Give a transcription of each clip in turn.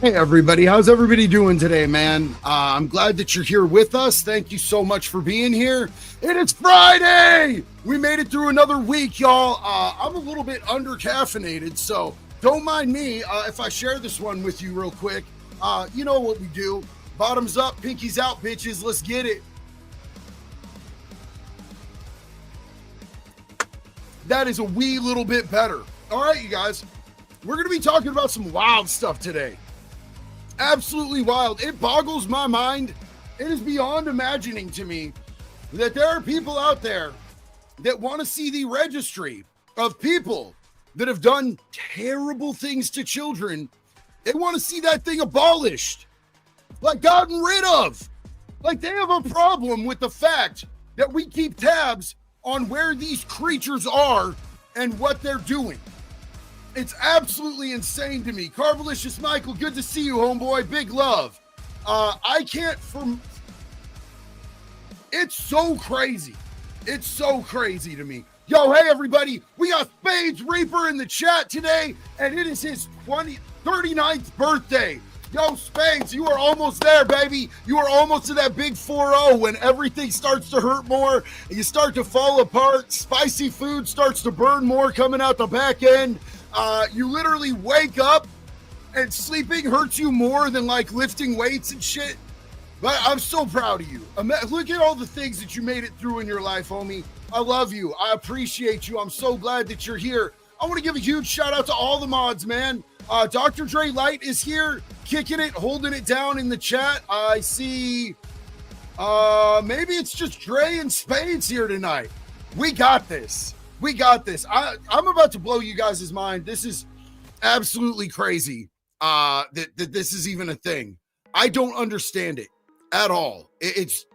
Hey everybody, how's everybody doing today, man? I'm glad that you're here with us. Thank you so much for being here. And it's Friday! We made it through another week, y'all. I'm a little bit under-caffeinated, so don't mind me if I share this one with you real quick. You know what we do. Bottoms up, pinkies out, bitches. Let's get it. That is a wee little bit better. All right, you guys. We're going to be talking about some wild stuff today. Absolutely wild. It boggles my mind. It is beyond imagining to me that there are people out there that want to see the registry of people that have done terrible things to children. They want to see that thing abolished, like gotten rid of. Like they have a problem with the fact that we keep tabs on where these creatures are and what they're doing. It's absolutely insane to me. Carvalicious Michael, good to see you, homeboy. Big love. It's so crazy. It's so crazy to me. Yo, hey, everybody. We got Spades Reaper in the chat today, and it is his 39th birthday. Yo, Spades, you are almost there, baby. You are almost to that big 4-0 when everything starts to hurt more and you start to fall apart. Spicy food starts to burn more coming out the back end. You literally wake up and sleeping hurts you more than like lifting weights and shit. But I'm so proud of you. Look at all the things that you made it through in your life, homie. I love you. I appreciate you. I'm so glad that you're here. I want to give a huge shout out to all the mods, man. Dr. Dre Light is here, kicking it, holding it down in the chat. I see, maybe it's just Dre and Spades here tonight. We got this. We got this. I'm about to blow you guys' mind. This is absolutely crazy that this is even a thing. I don't understand it at all. It's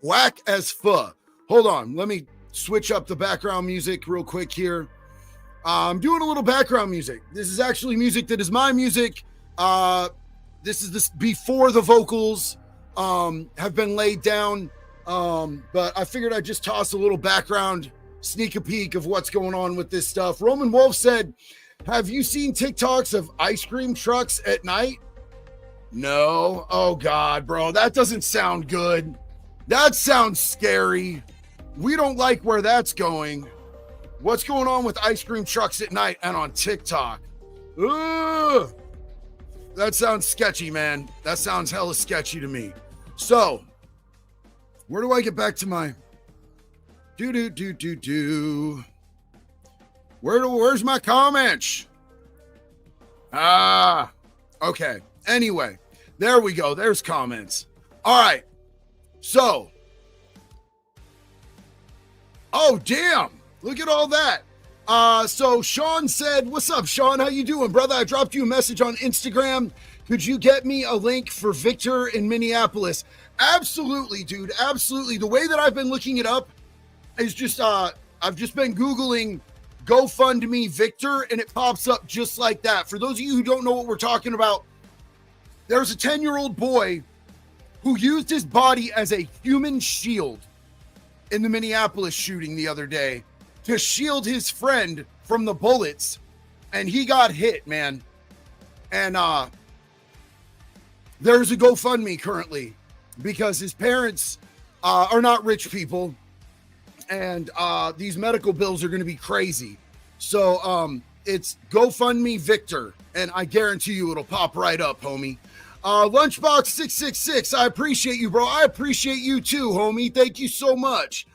whack as fuck. Hold on. Let me switch up the background music real quick here. I'm doing a little background music. This is actually music that is my music. This is before the vocals have been laid down. But I figured I'd just toss a little background, sneak a peek of what's going on with this stuff. Roman Wolf said, have you seen TikToks of ice cream trucks at night? No. Oh God, bro. That doesn't sound good. That sounds scary. We don't like where that's going. What's going on with ice cream trucks at night and on TikTok? Ugh. That sounds sketchy, man. That sounds hella sketchy to me. So, where do I get back to my Where's my comments? Okay. Anyway, there we go. There's comments. All right. So, oh damn. Look at all that. So Sean said, what's up, Sean? How you doing, brother? I dropped you a message on Instagram. Could you get me a link for Victor in Minneapolis? Absolutely, dude. Absolutely. The way that I've been looking it up is just, I've just been Googling GoFundMe Victor, and it pops up just like that. For those of you who don't know what we're talking about, there's a 10-year-old boy who used his body as a human shield in the Minneapolis shooting the other day to shield his friend from the bullets, and he got hit, man. And there's a GoFundMe currently because his parents are not rich people, and these medical bills are going to be crazy. So it's GoFundMe Victor, and I guarantee you it'll pop right up, homie. Lunchbox 666, I appreciate you, bro. I appreciate you too, homie. Thank you so much.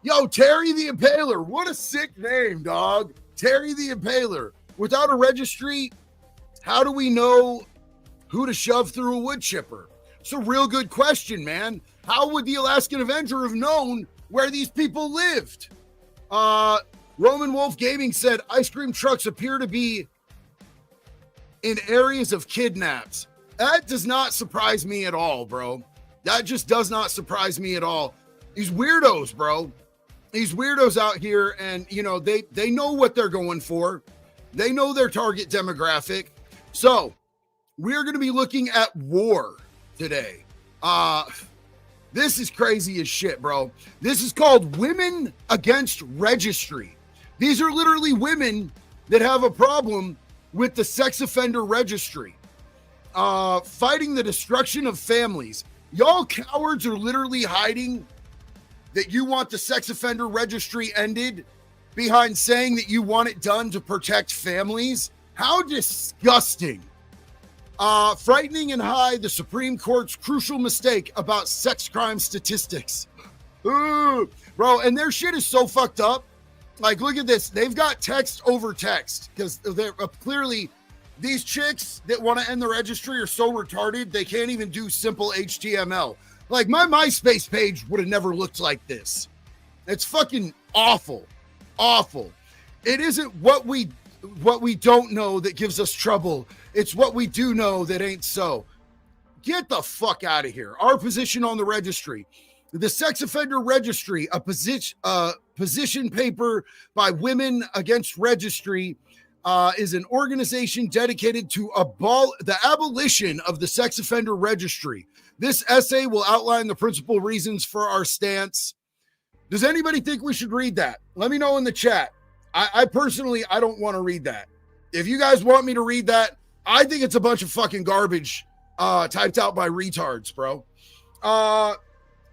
Yo, Terry the Impaler. What a sick name, dog. Terry the Impaler. Without a registry, how do we know who to shove through a wood chipper? It's a real good question, man. How would the Alaskan Avenger have known where these people lived? Roman Wolf Gaming said, ice cream trucks appear to be in areas of kidnaps. That does not surprise me at all, bro. That just does not surprise me at all. These weirdos, bro. These weirdos out here, and, you know, they know what they're going for. They know their target demographic. So, we're going to be looking at war today. This is crazy as shit, bro. This is called Women Against Registry. These are literally women that have a problem with the sex offender registry. fighting the destruction of families. Y'all cowards are literally hiding that you want the sex offender registry ended behind saying that you want it done to protect families. How disgusting. Frightening and hide the Supreme Court's crucial mistake about sex crime statistics. Ooh, bro, and their shit is so fucked up. Like, look at this. They've got text over text because they're clearly these chicks that want to end the registry are so retarded they can't even do simple HTML. Like, my MySpace page would have never looked like this. It's fucking awful. Awful. It isn't what we don't know that gives us trouble. It's what we do know that ain't so. Get the fuck out of here. Our position on the registry. The Sex Offender Registry, a position paper by Women Against Registry, is an organization dedicated to the abolition of the Sex Offender Registry. This essay will outline the principal reasons for our stance. Does anybody think we should read that? Let me know in the chat. I personally, I don't want to read that. If you guys want me to read that, I think it's a bunch of fucking garbage typed out by retards, bro.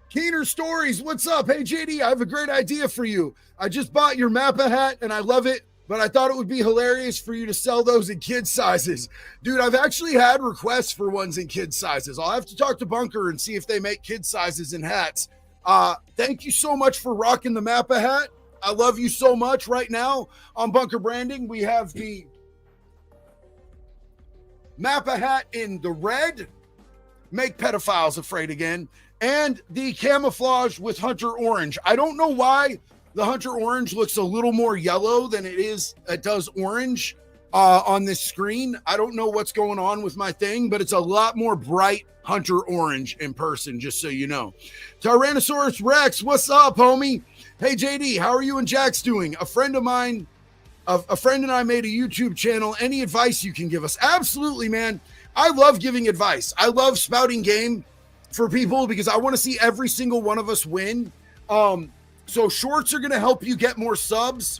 Keener Stories, what's up? Hey, JD, I have a great idea for you. I just bought your Mappa hat, and I love it, but I thought it would be hilarious for you to sell those in kid sizes. Dude, I've actually had requests for ones in kid sizes. I'll have to talk to Bunker and see if they make kid sizes in hats. Thank you so much for rocking the Mappa hat. I love you so much. Right now on Bunker Branding, we have the Mappa hat in the red, make pedophiles afraid again, and the camouflage with Hunter Orange. I don't know why the Hunter Orange looks a little more yellow than it does orange on this screen. I don't know what's going on with my thing, but it's a lot more bright Hunter Orange in person, just so you know. Tyrannosaurus Rex, what's up, homie? Hey, JD, how are you and Jax doing? A friend and I made a YouTube channel. Any advice you can give us? Absolutely, man. I love giving advice. I love spouting game for people because I want to see every single one of us win. So shorts are going to help you get more subs.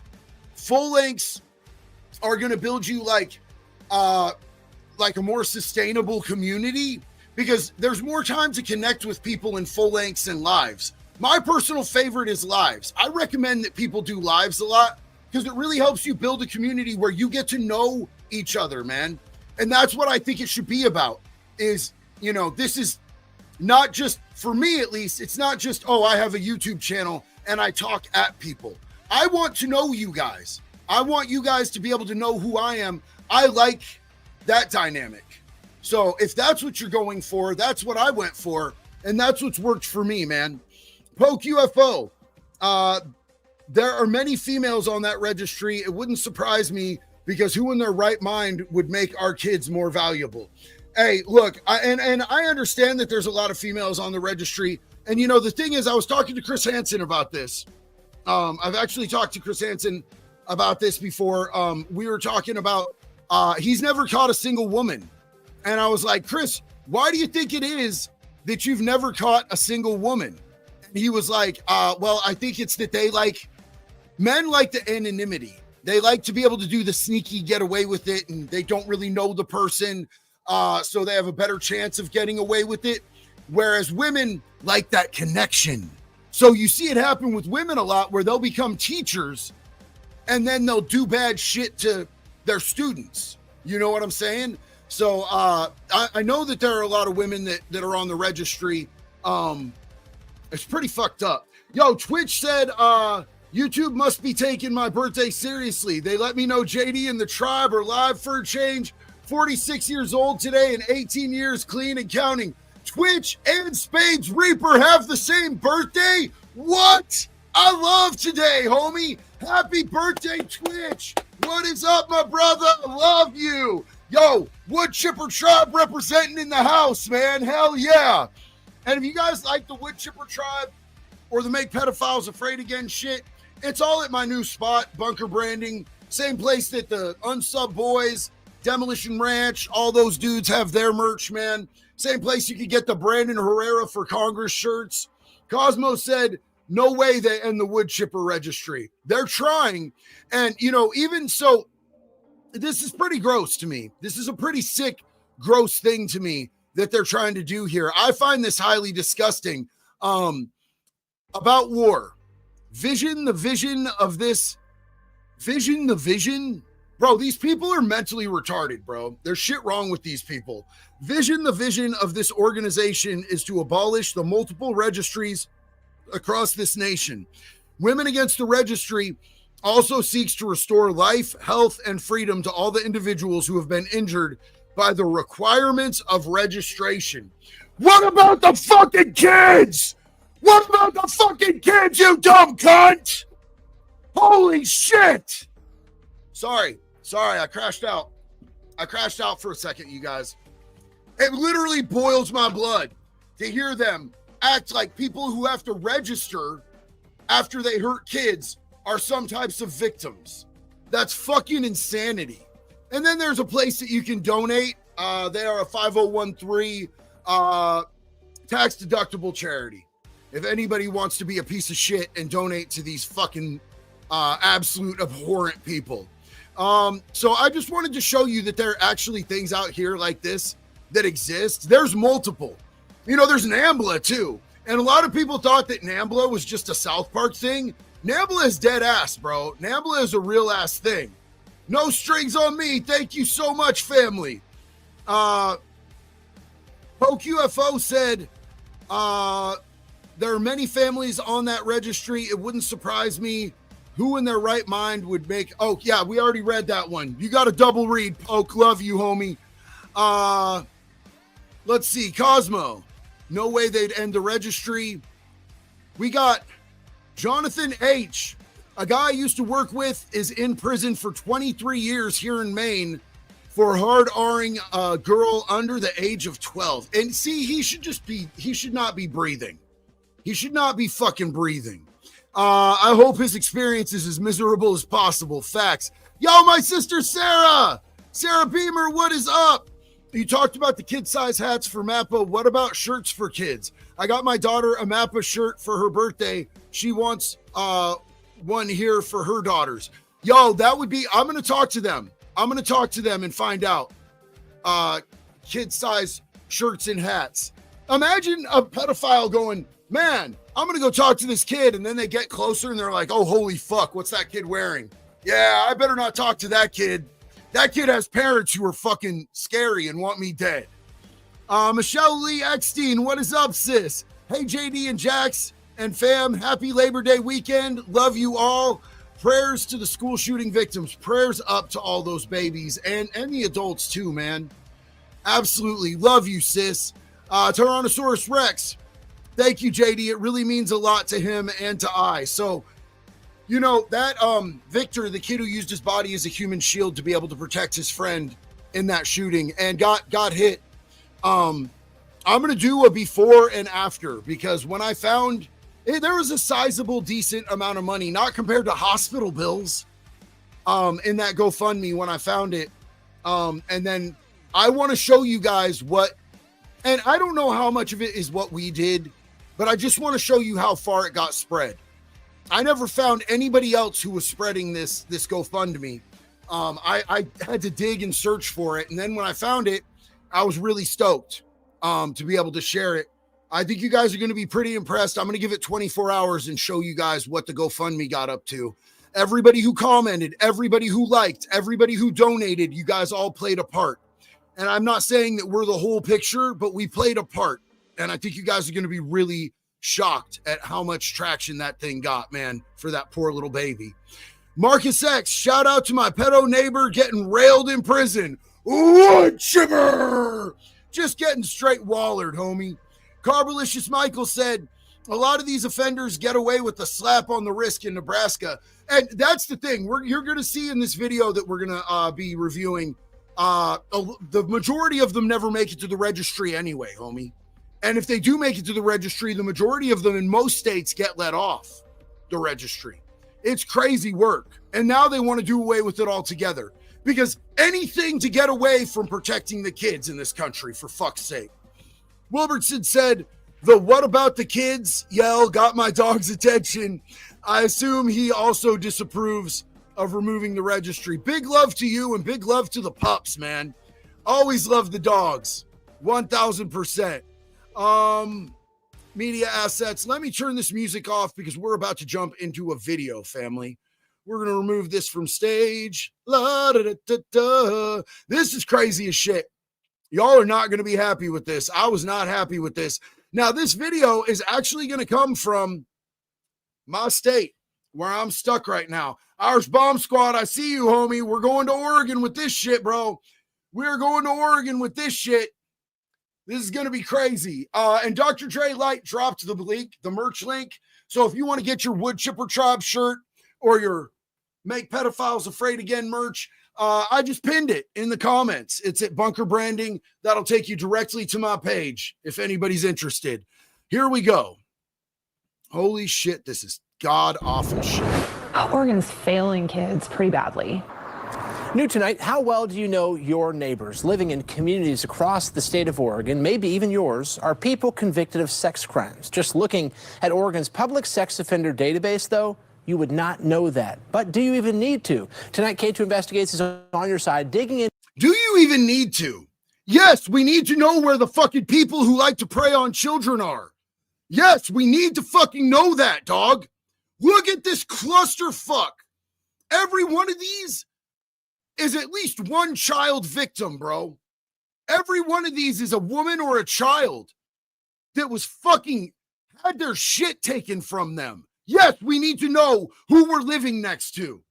Full lengths are going to build you like a more sustainable community because there's more time to connect with people in full lengths and lives. My personal favorite is lives. I recommend that people do lives a lot because it really helps you build a community where you get to know each other, man. And that's what I think it should be about is, you know, this is not just, for me at least, it's not just, oh, I have a YouTube channel and I talk at people. I want to know you guys. I want you guys to be able to know who I am. I like that dynamic. So if that's what you're going for, that's what I went for. And that's what's worked for me, man. Poke UFO. There are many females on that registry. It wouldn't surprise me because who in their right mind would make our kids more valuable? Hey, look, I understand that there's a lot of females on the registry. And, you know, the thing is, I was talking to Chris Hansen about this. I've actually talked to Chris Hansen about this before. We were talking about he's never caught a single woman. And I was like, Chris, why do you think it is that you've never caught a single woman? And he was like, well, I think it's that men like the anonymity. They like to be able to do the sneaky get away with it, and they don't really know the person. So they have a better chance of getting away with it. Whereas women like that connection. So you see it happen with women a lot where they'll become teachers and then they'll do bad shit to their students. You know what I'm saying? So I know that there are a lot of women that are on the registry. It's pretty fucked up. Yo, Twitch said YouTube must be taking my birthday seriously. They let me know JD and the tribe are live for a change. 46 years old today and 18 years clean and counting. Twitch and Spades Reaper have the same birthday? What? I love today, homie. Happy birthday, Twitch. What is up, my brother? I love you. Yo, Wood Chipper Tribe representing in the house, man. Hell yeah. And if you guys like the Wood Chipper Tribe or the Make Pedophiles Afraid Again shit, it's all at my new spot, Bunker Branding. Same place that the Unsub Boys, Demolition Ranch, all those dudes have their merch, man. Same place you could get the Brandon Herrera for Congress shirts. Cosmo said, no way they end the wood chipper registry. They're trying. And, you know, even so, this is pretty gross to me. This is a pretty sick gross thing to me that they're trying to do here. I find this highly disgusting. About war. The vision of this. The vision. Bro, these people are mentally retarded, bro. There's shit wrong with these people. The vision of this organization is to abolish the multiple registries across this nation. Women Against the Registry also seeks to restore life, health, and freedom to all the individuals who have been injured by the requirements of registration. What about the fucking kids? What about the fucking kids, you dumb cunt? Holy shit. Sorry, I crashed out. For a second, you guys. It literally boils my blood to hear them act like people who have to register after they hurt kids are some types of victims. That's fucking insanity. And then there's a place that you can donate. They are a 5013 tax deductible charity. If anybody wants to be a piece of shit and donate to these fucking absolute abhorrent people. So I just wanted to show you that there are actually things out here like this that exist. There's multiple. You know, there's NAMBLA too. And a lot of people thought that NAMBLA was just a South Park thing. NAMBLA is dead ass, bro. NAMBLA is a real ass thing. No strings on me. Thank you so much, family. Poke UFO said, there are many families on that registry. It wouldn't surprise me. Who in their right mind would make... Oh, yeah, we already read that one. You got a double read, Poke. Love you, homie. Let's see. Cosmo. No way they'd end the registry. We got Jonathan H. A guy I used to work with is in prison for 23 years here in Maine for hard-R'ing a girl under the age of 12. And see, he should not be breathing. He should not be fucking breathing. I hope his experience is as miserable as possible. Facts. Yo, my sister Sarah Beamer, what is up? You talked about the kid size hats for Mappa. What about shirts for kids? I got my daughter a Mappa shirt for her birthday. She wants one here for her daughters. Yo, that would be, I'm going to talk to them. And find out kid size shirts and hats. Imagine a pedophile going, man, I'm going to go talk to this kid. And then they get closer and they're like, oh, holy fuck, what's that kid wearing? Yeah, I better not talk to that kid. That kid has parents who are fucking scary and want me dead. Michelle Lee Eckstein, what is up, sis? Hey, JD and Jax and fam, happy Labor Day weekend. Love you all. Prayers to the school shooting victims. Prayers up to all those babies and the adults too, man. Absolutely. Love you, sis. Tyrannosaurus Rex. Thank you, JD. It really means a lot to him and to I. So, you know, that Victor, the kid who used his body as a human shield to be able to protect his friend in that shooting and got hit. I'm going to do a before and after because when I found there was a sizable, decent amount of money, not compared to hospital bills, in that GoFundMe when I found it. And then I want to show you guys what, and I don't know how much of it is what we did, but I just want to show you how far it got spread. I never found anybody else who was spreading this GoFundMe. I had to dig and search for it. And then when I found it, I was really stoked to be able to share it. I think you guys are going to be pretty impressed. I'm going to give it 24 hours and show you guys what the GoFundMe got up to. Everybody who commented, everybody who liked, everybody who donated, you guys all played a part. And I'm not saying that we're the whole picture, but we played a part. And I think you guys are going to be really shocked at how much traction that thing got, man, for that poor little baby. Marcus X, shout out to my pedo neighbor getting railed in prison. Wood chipper! Just getting straight wallered, homie. Carbolicious Michael said, a lot of these offenders get away with the slap on the wrist in Nebraska. And that's the thing. You're going to see in this video that we're going to be reviewing, the majority of them never make it to the registry anyway, homie. And if they do make it to the registry, the majority of them in most states get let off the registry. It's crazy work. And now they want to do away with it altogether because anything to get away from protecting the kids in this country, for fuck's sake. Wilbertson said, the what about the kids yell got my dog's attention. I assume he also disapproves of removing the registry. Big love to you and big love to the pups, man. Always love the dogs. 1000%. Media assets. Let me turn this music off because we're about to jump into a video, family. We're going to remove this from stage. La, da, da, da, da. This is crazy as shit. Y'all are not going to be happy with this. I was not happy with this. Now, this video is actually going to come from my state where I'm stuck right now. Irish Bomb Squad, I see you, homie. We're going to Oregon with this shit, bro. We're going to Oregon with this shit. This is going to be crazy. And Dr. Dre Light dropped the merch link. So if you want to get your Wood Chipper Tribe shirt or your Make Pedophiles Afraid Again merch, I just pinned it in the comments. It's at Bunker Branding. That'll take you directly to my page if anybody's interested. Here we go. Holy shit, this is god-awful shit. Oregon's failing kids pretty badly. New tonight, how well do you know your neighbors? Living in communities across the state of Oregon, maybe even yours, are people convicted of sex crimes. Just looking at Oregon's public sex offender database, though, you would not know that. But do you even need to? Tonight, K2 Investigates is on your side, digging in. Do you even need to? Yes, we need to know where the fucking people who like to prey on children are. Yes, we need to fucking know that, dog. Look at this clusterfuck. Every one of these is at least one child victim, bro. Every one of these is a woman or a child that was fucking had their shit taken from them. Yes, we need to know who we're living next to.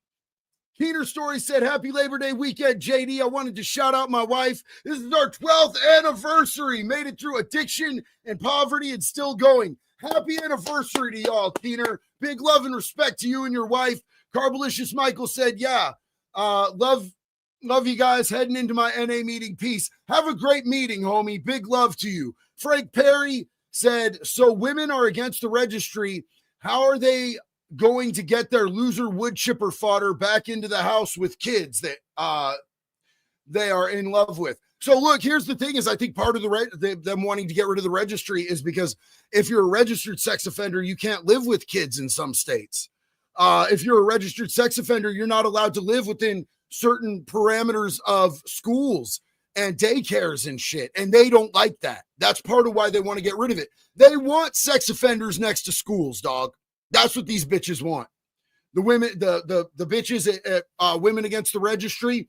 Keener Story said, happy Labor Day weekend, JD. I wanted to shout out my wife. This is our 12th anniversary. Made it through addiction and poverty and still going. Happy anniversary to y'all, Keener. Big love and respect to you and your wife. Carbalicious Michael said, yeah, love you guys heading into my NA meeting. Peace. Have a great meeting, homie. Big love to you. Frank Perry said, so women are against the registry. How are they going to get their loser wood chipper fodder back into the house with kids that they are in love with? So look, here's the thing is I think part of them wanting to get rid of the registry is because if you're a registered sex offender, you can't live with kids in some states. If you're a registered sex offender, you're not allowed to live within certain parameters of schools and daycares and shit. And they don't like that. That's part of why they want to get rid of it. They want sex offenders next to schools, dog. That's what these bitches want. The women, the bitches at Women Against the Registry,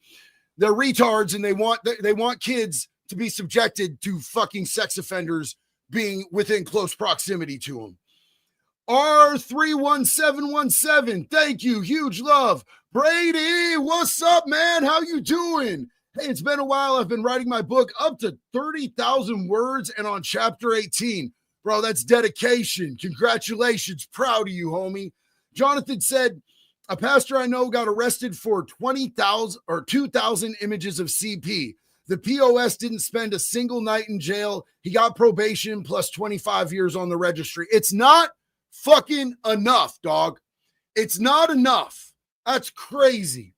they're retards and they want kids to be subjected to fucking sex offenders being within close proximity to them. R31717, thank you, huge love. Brady, what's up, man? How you doing? Hey, it's been a while. I've been writing my book up to 30,000 words and on chapter 18. Bro, that's dedication. Congratulations. Proud of you, homie. Jonathan said, a pastor I know got arrested for 20,000 or 2,000 images of CP. The POS didn't spend a single night in jail. He got probation plus 25 years on the registry. It's not fucking enough, dog. It's not enough. That's crazy.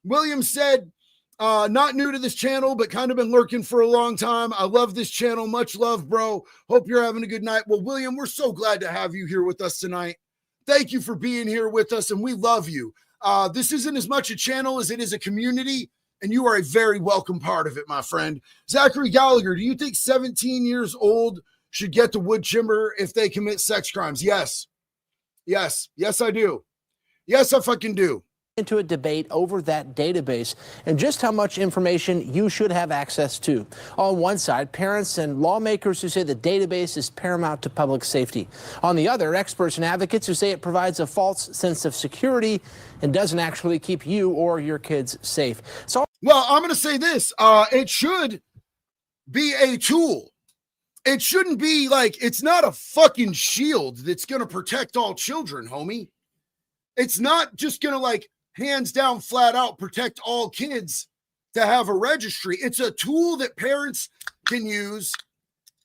William said, not new to this channel, but kind of been lurking for a long time. I love this channel. Much love, bro. Hope you're having a good night. Well, William, we're so glad to have you here with us tonight. Thank you for being here with us, and we love you. This isn't as much a channel as it is a community, and you are a very welcome part of it, my friend. Zachary Gallagher, do you think 17 years old should get the wood chipper if they commit sex crimes? Yes. Yes. Yes, I do. Yes, I fucking do. Into a debate over that database and just how much information you should have access to. On one side, parents and lawmakers who say the database is paramount to public safety. On the other, experts and advocates who say it provides a false sense of security and doesn't actually keep you or your kids safe. So, well, I'm going to say this. It should be a tool. It shouldn't be like, it's not a fucking shield that's going to protect all children, homie. It's not just going to like, hands down, flat out protect all kids to have a registry. It's a tool that parents can use.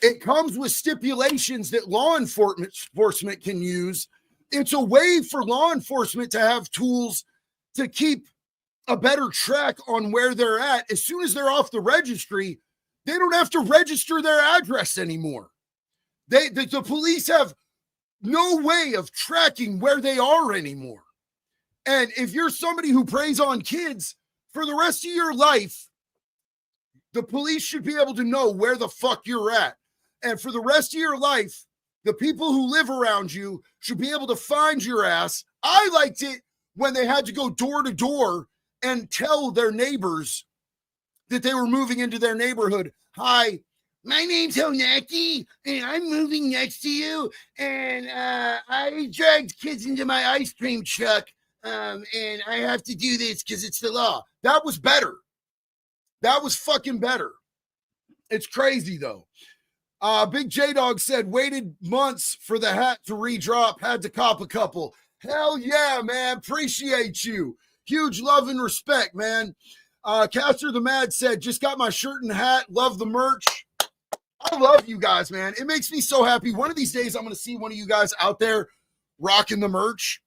It comes with stipulations that law enforcement can use. It's a way for law enforcement to have tools to keep a better track on where they're at. As soon as they're off the registry, they don't have to register their address anymore. The police have no way of tracking where they are anymore. And if you're somebody who preys on kids for the rest of your life, The police should be able to know where the fuck you're at. And for the rest of your life, the people who live around you should be able to find your ass. I liked it when they had to go door to door and tell their neighbors that they were moving into their neighborhood. Hi, my name's Honaki, and I'm moving next to you. And I dragged kids into my ice cream truck, and I have to do this because it's the law. That was better. That was fucking better. It's crazy, though. Big J-Dog said, waited months for the hat to redrop, had to cop a couple. Hell yeah, man. Appreciate you. Huge love and respect, man. Caster the Mad said, just got my shirt and hat. Love the merch. I love you guys, man. It makes me so happy. One of these days, I'm going to see one of you guys out there rocking the merch,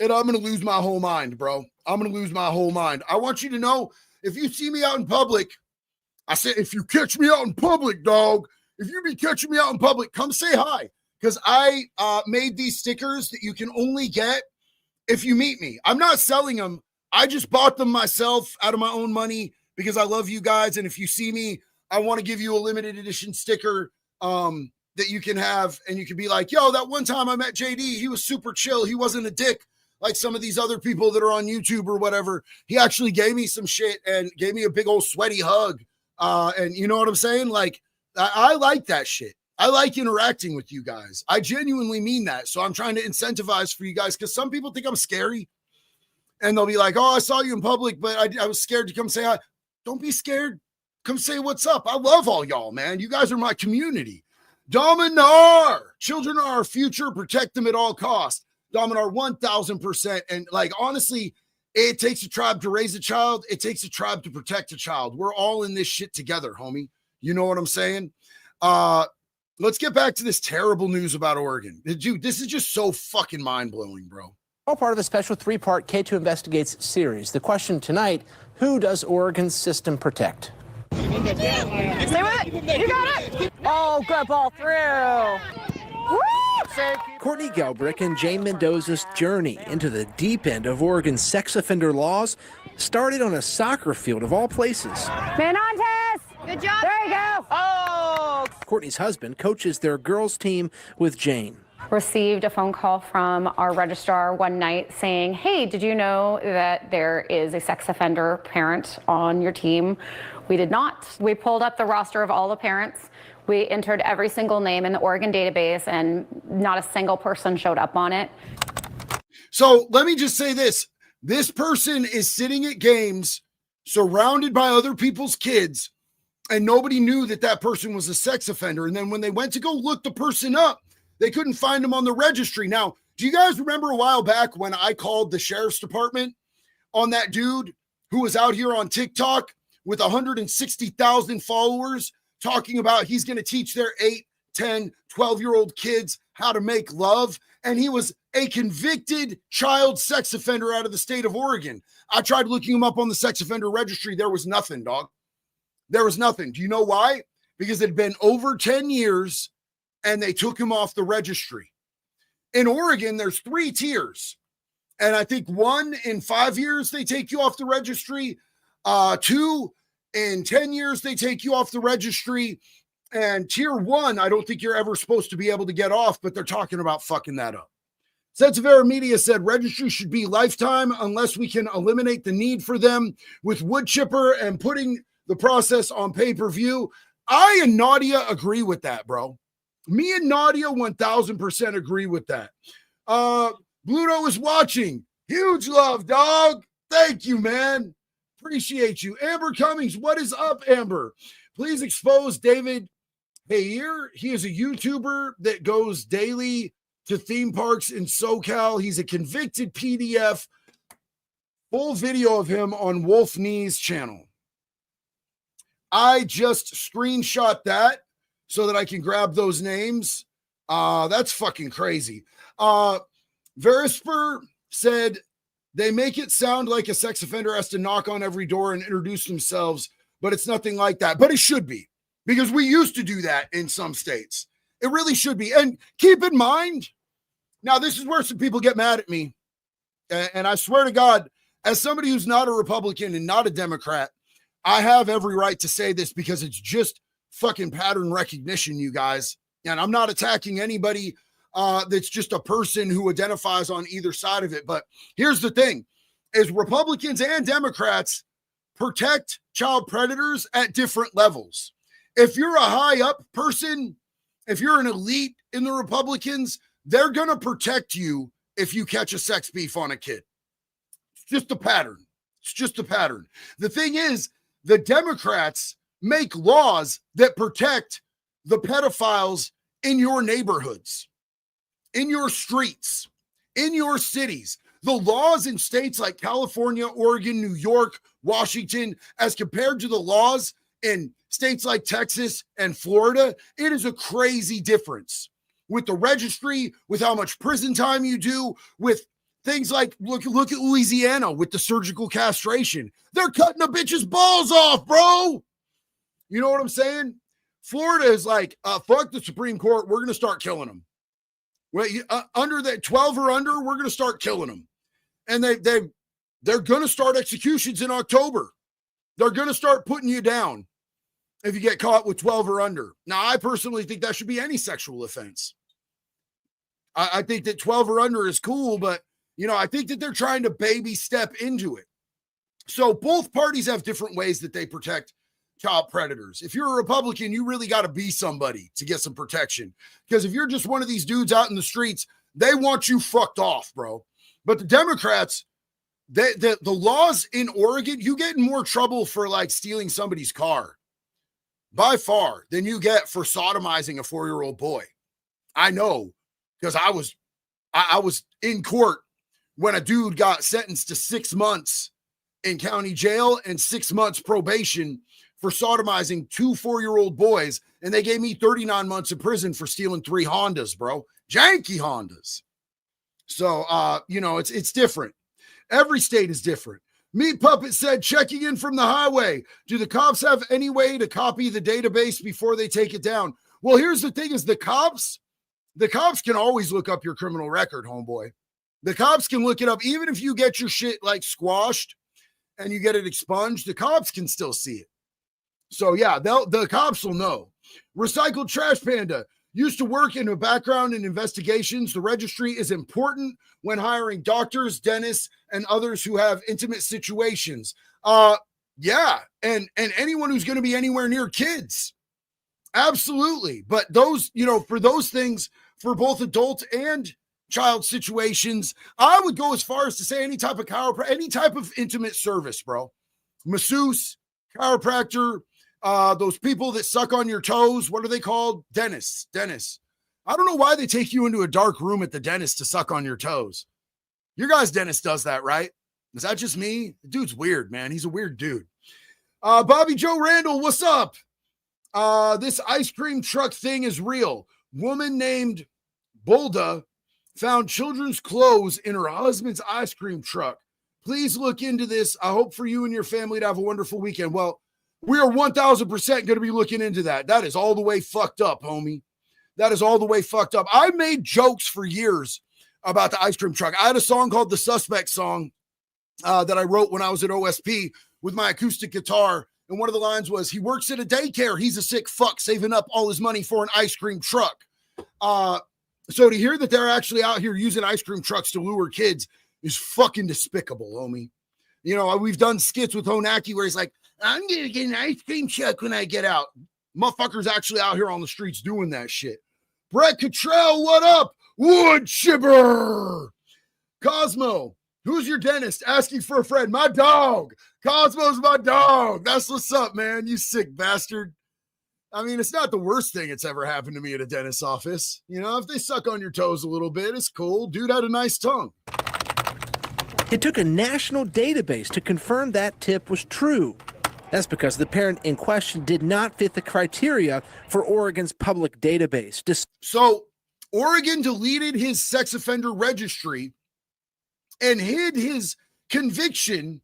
and I'm going to lose my whole mind, bro. I'm going to lose my whole mind. I want you to know, if you see me out in public, I said, if you catch me out in public, dog, if you be catching me out in public, come say hi, because I made these stickers that you can only get if you meet me. I'm not selling them. I just bought them myself out of my own money because I love you guys. And if you see me, I want to give you a limited edition sticker that you can have. And you can be like, yo, that one time I met JD, he was super chill. He wasn't a dick like some of these other people that are on YouTube or whatever. He actually gave me some shit and gave me a big old sweaty hug. And you know what I'm saying? Like, I like that shit. I like interacting with you guys. I genuinely mean that. So I'm trying to incentivize for you guys, because some people think I'm scary. And they'll be like, oh, I saw you in public, but I was scared to come say hi. Don't be scared. Come say what's up. I love all y'all, man. You guys are my community. Dominar. Children are our future. Protect them at all costs. Dominar, 1,000%. And like, honestly, it takes a tribe to raise a child. It takes a tribe to protect a child. We're all in this shit together, homie. You know what I'm saying? Let's get back to this terrible news about Oregon. Dude, this is just so fucking mind-blowing, bro. All part of a special three-part K2 Investigates series. The question tonight, who does Oregon's system protect? Stay with it. You got it. Oh, good ball through. Woo! Courtney Gelbrick and Jane Mendoza's journey into the deep end of Oregon's sex offender laws started on a soccer field of all places. Menantes. Good job. There you go. Oh. Courtney's husband coaches their girls team with Jane. Received a phone call from our registrar one night saying, hey, did you know that there is a sex offender parent on your team? We did not. We pulled up the roster of all the parents. We entered every single name in the Oregon database, and not a single person showed up on it. So let me just say this. This person is sitting at games surrounded by other people's kids, and nobody knew that that person was a sex offender. And then when they went to go look the person up, they couldn't find him on the registry. Now, do you guys remember a while back when I called the sheriff's department on that dude who was out here on TikTok with 160,000 followers talking about he's going to teach their 8, 10, 12-year-old kids how to make love? And he was a convicted child sex offender out of the state of Oregon. I tried looking him up on the sex offender registry. There was nothing, dog. There was nothing. Do you know why? Because it had been over 10 years and they took him off the registry. In Oregon, there's 3 tiers. And I think 1 in 5 years, they take you off the registry. 2 in 10 years, they take you off the registry. And tier 1, I don't think you're ever supposed to be able to get off, but they're talking about fucking that up. Sensavera Media said registry should be lifetime unless we can eliminate the need for them with wood chipper and putting the process on pay-per-view. I and Nadia agree with that, bro. Me and Nadia 1,000% agree with that. Bluto is watching. Huge love, dog. Thank you, man. Appreciate you. Amber Cummings, what is up, Amber? Please expose David Hayer. He is a YouTuber that goes daily to theme parks in SoCal. He's a convicted PDF. Full video of him on Wolf Knee's channel. I just screenshot that so that I can grab those names. That's fucking crazy. Verisper said they make it sound like a sex offender has to knock on every door and introduce themselves, but it's nothing like that. But it should be, because we used to do that in some states. It really should be. And keep in mind, now this is where some people get mad at me. And I swear to God, as somebody who's not a Republican and not a Democrat, I have every right to say this because it's just fucking pattern recognition, you guys. And I'm not attacking anybody that's just a person who identifies on either side of it. But here's the thing, is Republicans and Democrats protect child predators at different levels. If you're a high up person, if you're an elite in the Republicans, they're going to protect you if you catch a sex beef on a kid. It's just a pattern. It's just a pattern. The thing is, the Democrats make laws that protect the pedophiles in your neighborhoods, in your streets, in your cities. The laws in states like California, Oregon, New York, Washington, as compared to the laws in states like Texas and Florida, it is a crazy difference. With the registry, with how much prison time you do, with things like, look at Louisiana with the surgical castration. They're cutting a bitch's balls off, bro. You know what I'm saying? Florida is like, fuck the Supreme Court. We're going to start killing them. Well, under that 12 or under, we're going to start killing them. And they're going to start executions in October. They're going to start putting you down if you get caught with 12 or under. Now, I personally think that should be any sexual offense. I think that 12 or under is cool, but, you know, I think that they're trying to baby step into it. So both parties have different ways that they protect child predators. If you're a Republican, you really got to be somebody to get some protection. Because if you're just one of these dudes out in the streets, they want you fucked off, bro. But the Democrats, the laws in Oregon, you get in more trouble for like stealing somebody's car by far than you get for sodomizing a 4-year-old boy. I know, because I was in court when a dude got sentenced to 6 months in county jail and 6 months probation for sodomizing 2 4-year-old boys. And they gave me 39 months in prison for stealing 3 Hondas, bro. Janky Hondas. So, you know, it's different. Every state is different. Meat Puppet said, checking in from the highway. Do the cops have any way to copy the database before they take it down? Well, here's the thing is the cops can always look up your criminal record, homeboy. The cops can look it up. Even if you get your shit like squashed and you get it expunged, the cops can still see it. So yeah, the cops will know. Recycled Trash Panda used to work in a background in investigations. The registry is important when hiring doctors, dentists, and others who have intimate situations. Yeah, and anyone who's going to be anywhere near kids. Absolutely. But those, you know, for those things, for both adult and child situations, I would go as far as to say any type of chiropractor, any type of intimate service, bro. Masseuse, chiropractor, those people that suck on your toes, what are they called? Dentists. I don't know why they take you into a dark room at the dentist to suck on your toes. Your guy's dentist does that, right? Is that just me? The dude's weird, man. He's a weird dude. Bobby Joe Randall, what's up? This ice cream truck thing is real. Woman named Bulda found children's clothes in her husband's ice cream truck. Please look into this. I hope for you and your family to have a wonderful weekend. Well, we are 1,000% going to be looking into that. That is all the way fucked up, homie. That is all the way fucked up. I made jokes for years about the ice cream truck. I had a song called The Suspect Song that I wrote when I was at OSP with my acoustic guitar. And one of the lines was, he works at a daycare. He's a sick fuck saving up all his money for an ice cream truck. So to hear that they're actually out here using ice cream trucks to lure kids is fucking despicable, homie. You know, we've done skits with Honaki where he's like, I'm going to get an ice cream truck when I get out. Motherfuckers actually out here on the streets doing that shit. Brett Cottrell, what up? Wood chipper. Cosmo, who's your dentist? Asking for a friend. My dog. Cosmo's my dog. That's what's up, man. You sick bastard. I mean, it's not the worst thing that's ever happened to me at a dentist's office. You know, if they suck on your toes a little bit, it's cool. Dude had a nice tongue. It took a national database to confirm that tip was true. That's because the parent in question did not fit the criteria for Oregon's public database. So Oregon deleted his sex offender registry and hid his conviction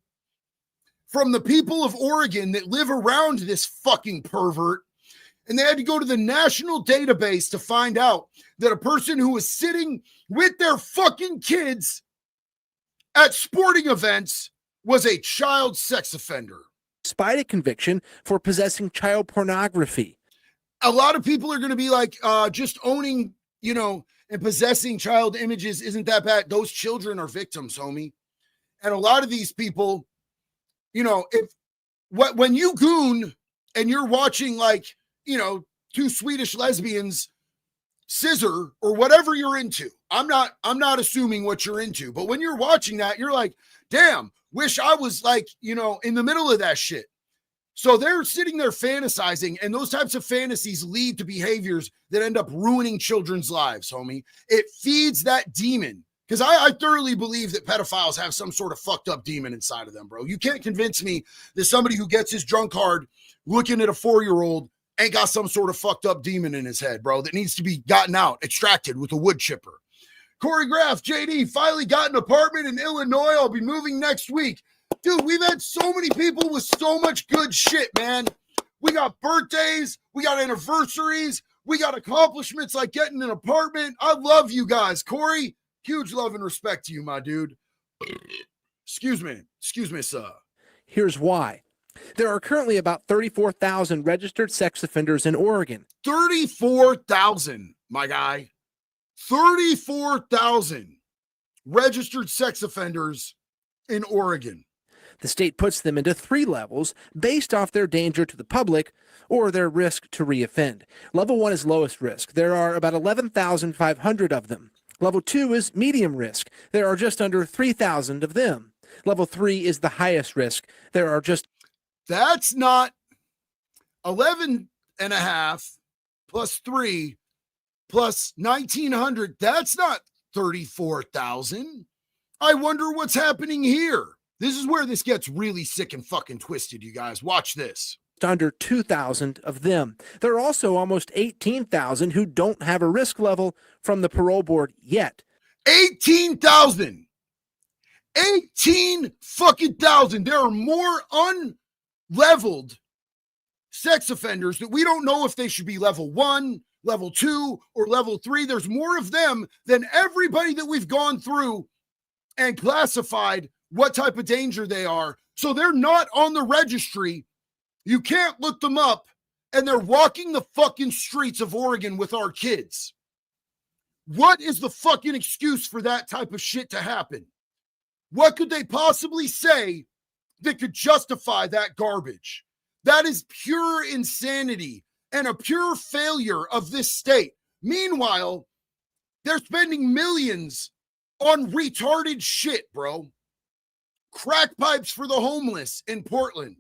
from the people of Oregon that live around this fucking pervert. And they had to go to the national database to find out that a person who was sitting with their fucking kids at sporting events was a child sex offender. despite a conviction for possessing child pornography. A lot of people are going to be like, just owning, and possessing child images isn't that bad. Those children are victims, homie. And a lot of these people, when you goon and you're watching two Swedish lesbians scissor or whatever you're into. I'm not assuming what you're into, but when you're watching that, you're like, damn, wish I was in the middle of that shit. So they're sitting there fantasizing, and those types of fantasies lead to behaviors that end up ruining children's lives, homie. It feeds that demon. Because I thoroughly believe that pedophiles have some sort of fucked up demon inside of them, bro. You can't convince me that somebody who gets his drunk card looking at a 4-year-old ain't got some sort of fucked up demon in his head, bro, that needs to be gotten out, extracted with a wood chipper. Corey Graff, JD, finally got an apartment in Illinois. I'll be moving next week. Dude, we've had so many people with so much good shit, man. We got birthdays. We got anniversaries. We got accomplishments like getting an apartment. I love you guys. Corey, huge love and respect to you, my dude. Excuse me, sir. Here's why. There are currently about 34,000 registered sex offenders in Oregon. 34,000, my guy. 34,000 registered sex offenders in Oregon. The state puts them into 3 levels based off their danger to the public or their risk to reoffend. Level 1 is lowest risk. There are about 11,500 of them. Level 2 is medium risk. There are just under 3,000 of them. Level 3 is the highest risk. There are just... That's not 11 and a half plus 3 plus 1,900. That's not 34,000. I wonder what's happening here. This is where this gets really sick and fucking twisted, you guys. Watch this. Under 2,000 of them. There are also almost 18,000 who don't have a risk level from the parole board yet. 18,000. 18 fucking thousand. There are more unleveled sex offenders that we don't know if they should be level 1, level 2, or level 3. There's more of them than everybody that we've gone through and classified what type of danger they are. So they're not on the registry. You can't look them up, and they're walking the fucking streets of Oregon with our kids. What is the fucking excuse for that type of shit to happen? What could they possibly say that could justify that garbage? That is pure insanity and a pure failure of this state. Meanwhile, they're spending millions on retarded shit, bro. Crack pipes for the homeless in Portland.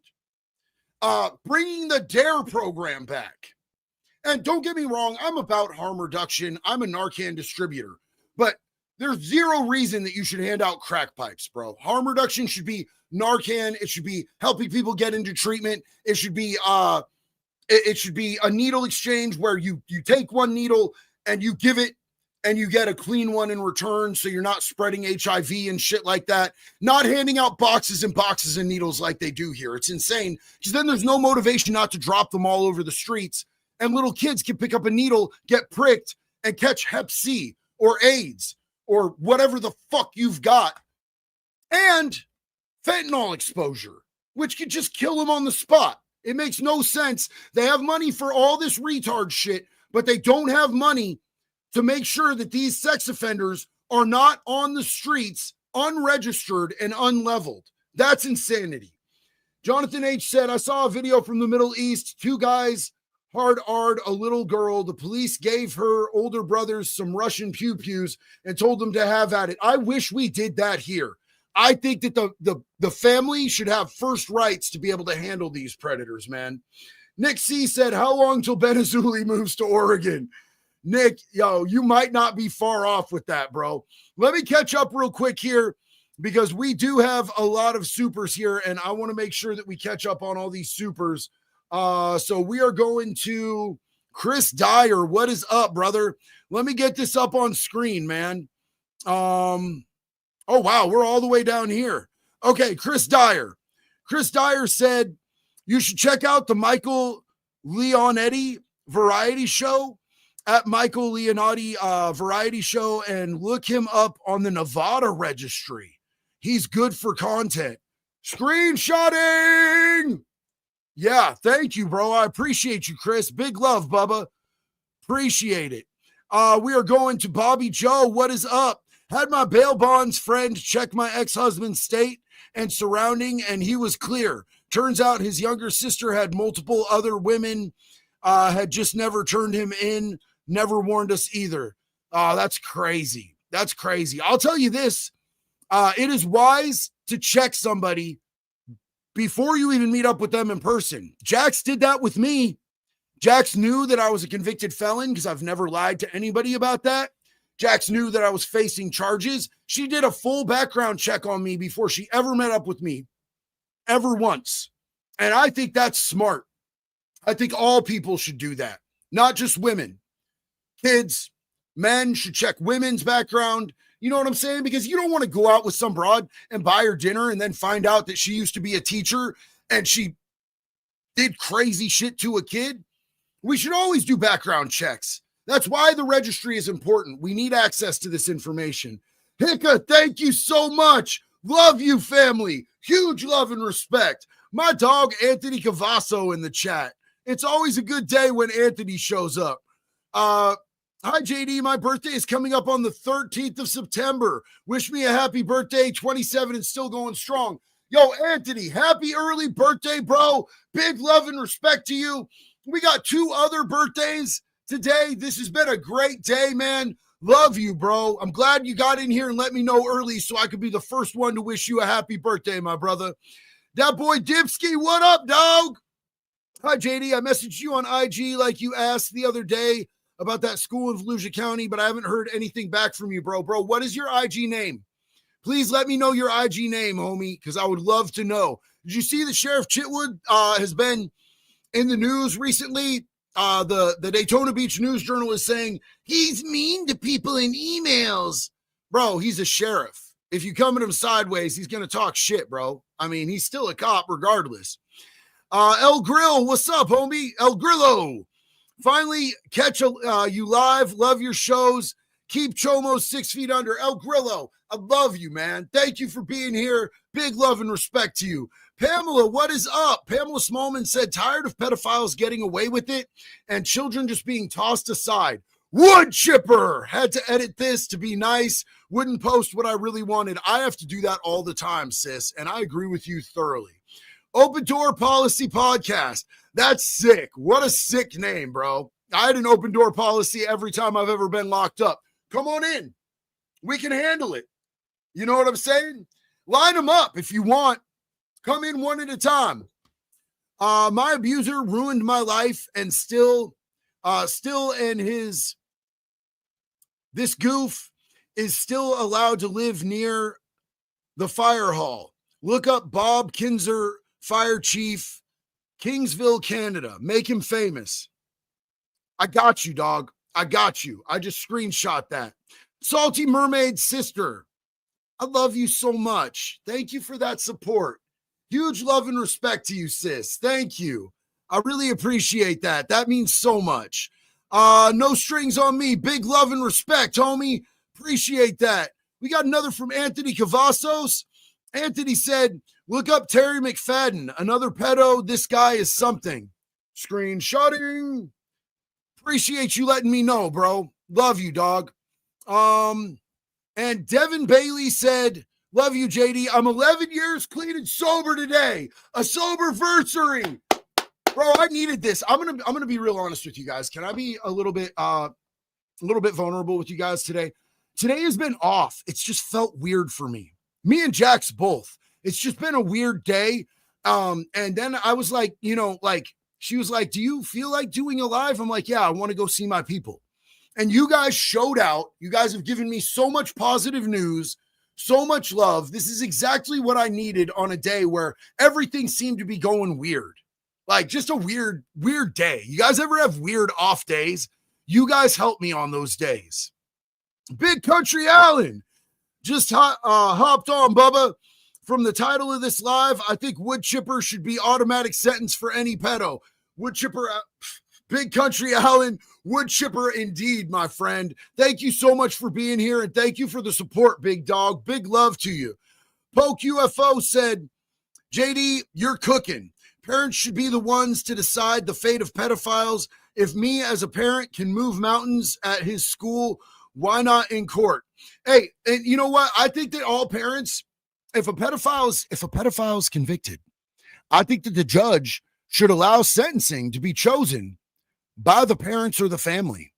Bringing the DARE program back. And don't get me wrong, I'm about harm reduction. I'm a Narcan distributor. But there's zero reason that you should hand out crack pipes, bro. Harm reduction should be Narcan. It should be helping people get into treatment. It should be a needle exchange where you take one needle and you give it and you get a clean one in return, so you're not spreading HIV and shit like that. Not handing out boxes and boxes of needles like they do here. It's insane, because then there's no motivation not to drop them all over the streets, and little kids can pick up a needle, get pricked, and catch Hep C or AIDS or whatever the fuck you've got, and fentanyl exposure, which could just kill them on the spot. It makes no sense. They have money for all this retard shit, but they don't have money to make sure that these sex offenders are not on the streets, unregistered and unleveled. That's insanity. Jonathan H. said, I saw a video from the Middle East. 2 guys hard-ard a little girl. The police gave her older brothers some Russian pew-pews and told them to have at it. I wish we did that here. I think that the family should have first rights to be able to handle these predators, man. Nick C. said, how long till Benazuli moves to Oregon? Nick, yo, you might not be far off with that, bro. Let me catch up real quick here, because we do have a lot of supers here, and I want to make sure that we catch up on all these supers. So we are going to Chris Dyer. What is up, brother? Let me get this up on screen, man. Oh, wow, we're all the way down here. Okay, Chris Dyer. Chris Dyer said, you should check out the Michael Leonetti variety show at Michael Leonetti variety show, and look him up on the Nevada registry. He's good for content. Screenshotting. Yeah, thank you, bro. I appreciate you, Chris. Big love, Bubba. Appreciate it. We are going to Bobby Joe. What is up? Had my bail bonds friend check my ex-husband's state and surrounding, and he was clear. Turns out his younger sister had multiple other women, had just never turned him in, never warned us either. That's crazy. That's crazy. I'll tell you this. It is wise to check somebody before you even meet up with them in person. Jax did that with me. Jax knew that I was a convicted felon because I've never lied to anybody about that. Jax knew that I was facing charges. She did a full background check on me before she ever met up with me, ever once. And I think that's smart. I think all people should do that, not just women. Kids, men should check women's background. You know what I'm saying? Because you don't want to go out with some broad and buy her dinner and then find out that she used to be a teacher and she did crazy shit to a kid. We should always do background checks. That's why the registry is important. We need access to this information. Hicka, thank you so much. Love you, family. Huge love and respect. My dog, Anthony Cavasso, in the chat. It's always a good day when Anthony shows up. Hi, JD. My birthday is coming up on the 13th of September. Wish me a happy birthday. 27 and still going strong. Yo, Anthony, happy early birthday, bro. Big love and respect to you. We got 2 other birthdays today. This has been a great day, man. Love you, bro. I'm glad you got in here and let me know early so I could be the first one to wish you a happy birthday, my brother. That boy Dipsky, what up, dog? Hi, JD. I messaged you on IG like you asked the other day about that school in Volusia County, but I haven't heard anything back from you, bro. Bro, what is your IG name? Please let me know your IG name, homie, because I would love to know. Did you see that Sheriff Chitwood has been in the news recently? The Daytona Beach News Journal is saying he's mean to people in emails. Bro, he's a sheriff. If you come at him sideways, he's going to talk shit, bro. I mean, he's still a cop regardless. El Grill, what's up, homie? El Grillo. Finally, catch you live. Love your shows. Keep Chomo 6 feet under. El Grillo, I love you, man. Thank you for being here. Big love and respect to you. Pamela, what is up? Pamela Smallman said, tired of pedophiles getting away with it and children just being tossed aside. Wood chipper. Had to edit this to be nice. Wouldn't post what I really wanted. I have to do that all the time, sis, and I agree with you thoroughly. Open Door Policy Podcast. That's sick. What a sick name, bro. I had an open door policy every time I've ever been locked up. Come on in. We can handle it. You know what I'm saying? Line them up if you want. Come in one at a time. My abuser ruined my life and still in his, this goof is still allowed to live near the fire hall. Look up Bob Kinzer, Fire Chief, Kingsville, Canada. Make him famous. I got you, dog. I got you. I just screenshot that. Salty Mermaid Sister. I love you so much. Thank you for that support. Huge love and respect to you, sis. Thank you. I really appreciate that. That means so much. No strings on me. Big love and respect, homie. Appreciate that. We got another from Anthony Cavazos. Anthony said, look up Terry McFadden, another pedo. This guy is something. Screenshotting. Appreciate you letting me know, bro. Love you, dog. And Devin Bailey said, love you, JD. I'm 11 years clean and sober today. A sober-versary. Bro, I needed this. I'm gonna be real honest with you guys. Can I be a little bit vulnerable with you guys today? Today has been off. It's just felt weird for me. Me and Jax both. It's just been a weird day. And then I was like, she was like, do you feel like doing a live? I'm like, yeah, I want to go see my people. And you guys showed out. You guys have given me so much positive news, so much love. This is exactly what I needed on a day where everything seemed to be going weird. Like just a weird day. You guys ever have weird off days? You guys help me on those days. Big Country Allen just hopped on, Bubba. From the title of this live, I think wood chipper should be automatic sentence for any pedo. Wood chipper, Big Country Allen, wood chipper indeed, my friend. Thank you so much for being here, and thank you for the support, big dog. Big love to you. Poke UFO said, JD, you're cooking. Parents should be the ones to decide the fate of pedophiles. If me as a parent can move mountains at his school, why not in court? Hey, and you know what? I think that all parents, if a pedophile is convicted, I think that the judge should allow sentencing to be chosen by the parents or the family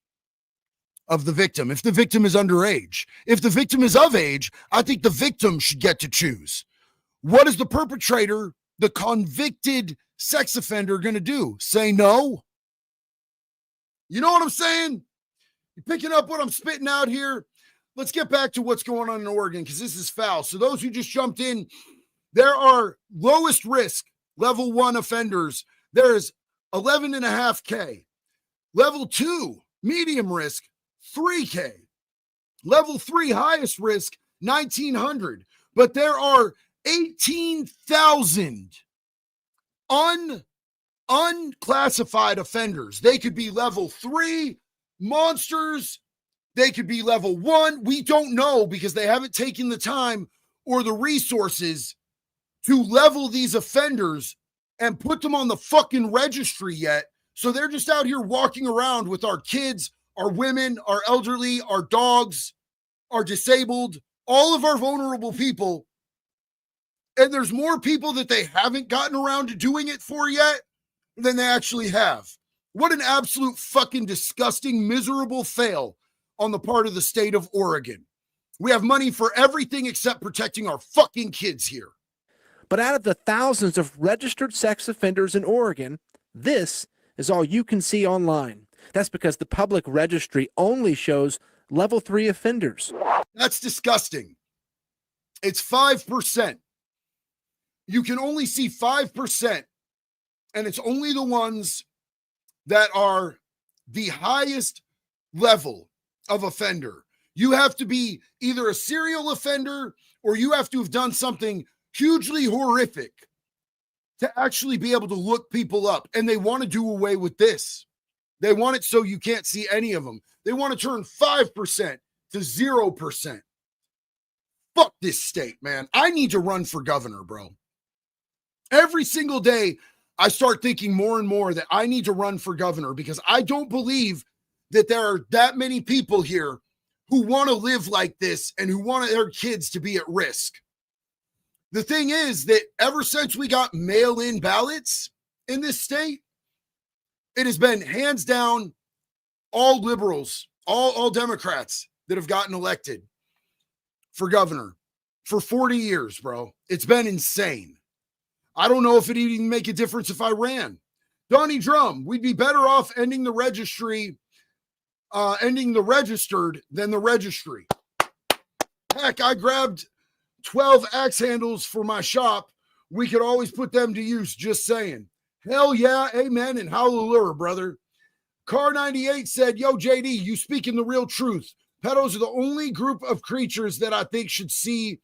of the victim. If the victim is underage, if the victim is of age, I think the victim should get to choose. What is the perpetrator, the convicted sex offender, going to do? Say no? You know what I'm saying? You picking up what I'm spitting out here? Let's get back to what's going on in Oregon, because this is foul. So those who just jumped in, there are lowest risk level 1 offenders. There's 11.5K. Level 2, medium risk, 3K. Level 3, highest risk, 1,900. But there are 18,000 unclassified offenders. They could be level 3 monsters. They could be level 1. We don't know, because they haven't taken the time or the resources to level these offenders and put them on the fucking registry yet. So they're just out here walking around with our kids, our women, our elderly, our dogs, our disabled, all of our vulnerable people. And there's more people that they haven't gotten around to doing it for yet than they actually have. What an absolute fucking disgusting, miserable fail on the part of the state of Oregon. We have money for everything except protecting our fucking kids here. But out of the thousands of registered sex offenders in Oregon, this is all you can see online. That's because the public registry only shows level 3 offenders. That's disgusting. It's 5%. You can only see 5%, and it's only the ones that are the highest level of offender. You have to be either a serial offender or you have to have done something hugely horrific to actually be able to look people up. And they want to do away with this. They want it so you can't see any of them. They want to turn 5% to 0%. Fuck this state, man. I need to run for governor, bro. Every single day, I start thinking more and more that I need to run for governor, because I don't believe that there are that many people here who want to live like this and who want their kids to be at risk. The thing is that ever since we got mail-in ballots in this state, it has been hands down all liberals, all Democrats that have gotten elected for governor for 40 years, bro. It's been insane. I don't know if it'd even make a difference if I ran. Donnie Drum, we'd be better off ending the registry, ending the registered than the registry. Heck, I grabbed 12 axe handles for my shop. We could always put them to use, just saying. Hell yeah, amen, and hallelujah, brother. Car 98 said, yo, JD, you speaking the real truth. Pedos are the only group of creatures that I think shouldn't see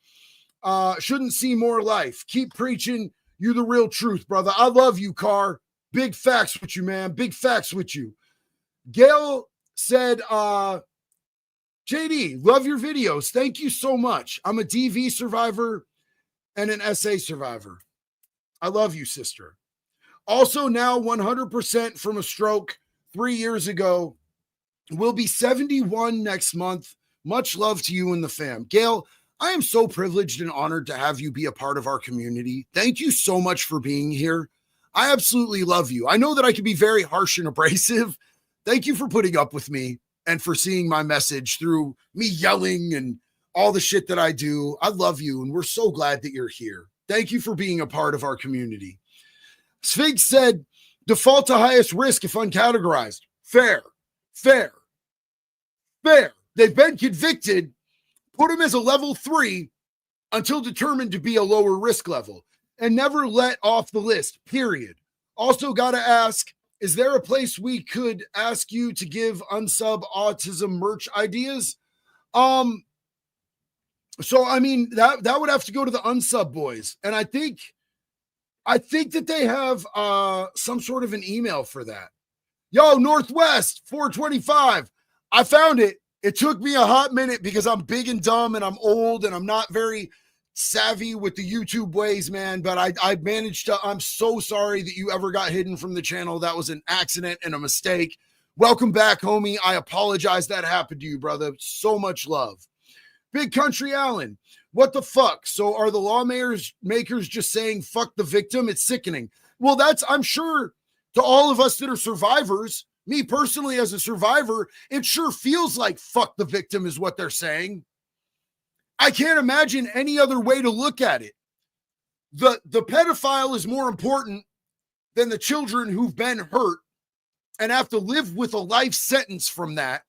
more life. Keep preaching. You the real truth, brother. I love you, Car. Big facts with you, man. Big facts with you. Gail said, JD, love your videos. Thank you so much. I'm a DV survivor and an SA survivor. I love you, sister. Also now 100% from a stroke 3 years ago. Will be 71 next month. Much love to you and the fam. Gail, I am so privileged and honored to have you be a part of our community. Thank you so much for being here. I absolutely love you. I know that I can be very harsh and abrasive. Thank you for putting up with me and for seeing my message through me yelling and all the shit that I do. I love you, and we're so glad that you're here. Thank you for being a part of our community. Sphinx said, default to highest risk if uncategorized. Fair. They've been convicted. Put them as a level 3 until determined to be a lower risk level, and never let off the list, period. Also got to ask, is there a place we could ask you to give unsub autism merch ideas? So, I mean, that would have to go to the unsub boys. And I think that they have some sort of an email for that. Yo, Northwest 425. I found it. It took me a hot minute because I'm big and dumb and I'm old and I'm not very savvy with the YouTube ways, man, but I managed to, I'm so sorry that you ever got hidden from the channel. That was an accident and a mistake. Welcome back, homie. I apologize that happened to you, brother. So much love. Big Country Allen, what the fuck? So are the lawmakers just saying fuck the victim? It's sickening. Well, that's, I'm sure, to all of us that are survivors, me personally as a survivor, it sure feels like fuck the victim is what they're saying. I can't imagine any other way to look at it. The pedophile is more important than the children who've been hurt and have to live with a life sentence from that.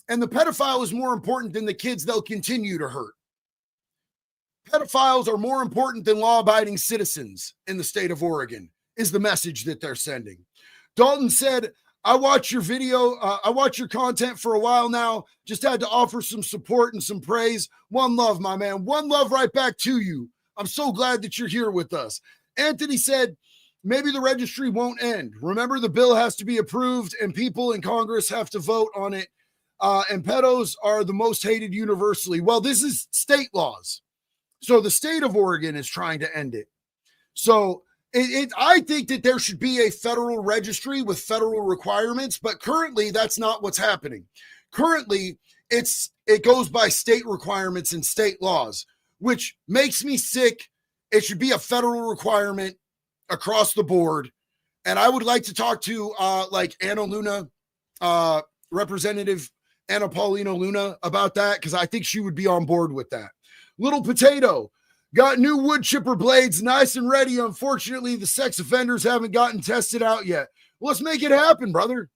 And the pedophile is more important than the kids they'll continue to hurt. Pedophiles are more important than law-abiding citizens in the state of Oregon, is the message that they're sending. Dalton said, I watch your video. I watch your content for a while now. Just had to offer some support and some praise. One love, my man. One love right back to you. I'm so glad that you're here with us. Anthony said, maybe the registry won't end. Remember, the bill has to be approved and people in Congress have to vote on it. And pedos are the most hated universally. Well, this is state laws. So the state of Oregon is trying to end it. So I think that there should be a federal registry with federal requirements, but currently that's not what's happening. Currently, it goes by state requirements and state laws, which makes me sick. It should be a federal requirement across the board. And I would like to talk to like Anna Luna, Representative Anna Paulina Luna about that, because I think she would be on board with that. Little Potato, got new wood chipper blades nice and ready. Unfortunately, the sex offenders haven't gotten tested out yet. Well, let's make it happen, brother.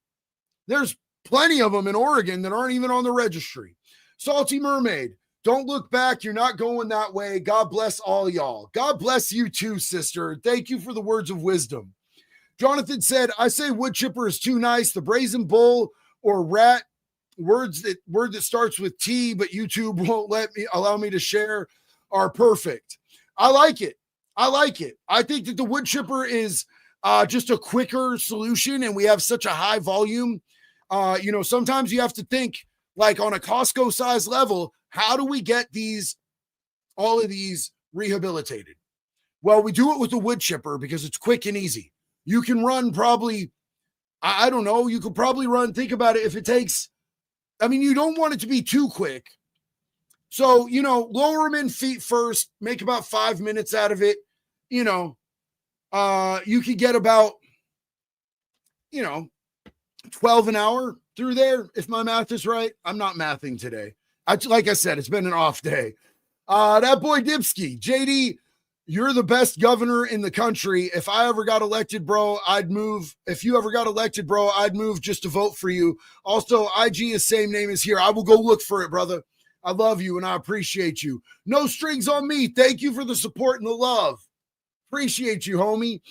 There's plenty of them in Oregon that aren't even on the registry. Salty Mermaid, don't look back. You're not going that way. God bless all y'all. God bless you too, sister. Thank you for the words of wisdom. Jonathan said, I say wood chipper is too nice. The brazen bull or rat, word that starts with T, but YouTube won't allow me to share, are perfect. I like it. I think that the wood chipper is just a quicker solution, and we have such a high volume. Sometimes you have to think like on a Costco size level, how do we get all of these rehabilitated? Well, we do it with the wood chipper because it's quick and easy. You can run probably, I don't know, you could probably run, think about it, if it takes, you don't want it to be too quick. So, lower them in feet first, make about 5 minutes out of it. You could get about, 12 an hour through there. If my math is right, I'm not mathing today. Like I said, it's been an off day. That boy Dipsky, JD, you're the best governor in the country. If I ever got elected, bro, I'd move. If you ever got elected, bro, I'd move just to vote for you. Also, IG is same name as here. I will go look for it, brother. I love you and I appreciate you. No strings on me. Thank you for the support and the love. Appreciate you, homie.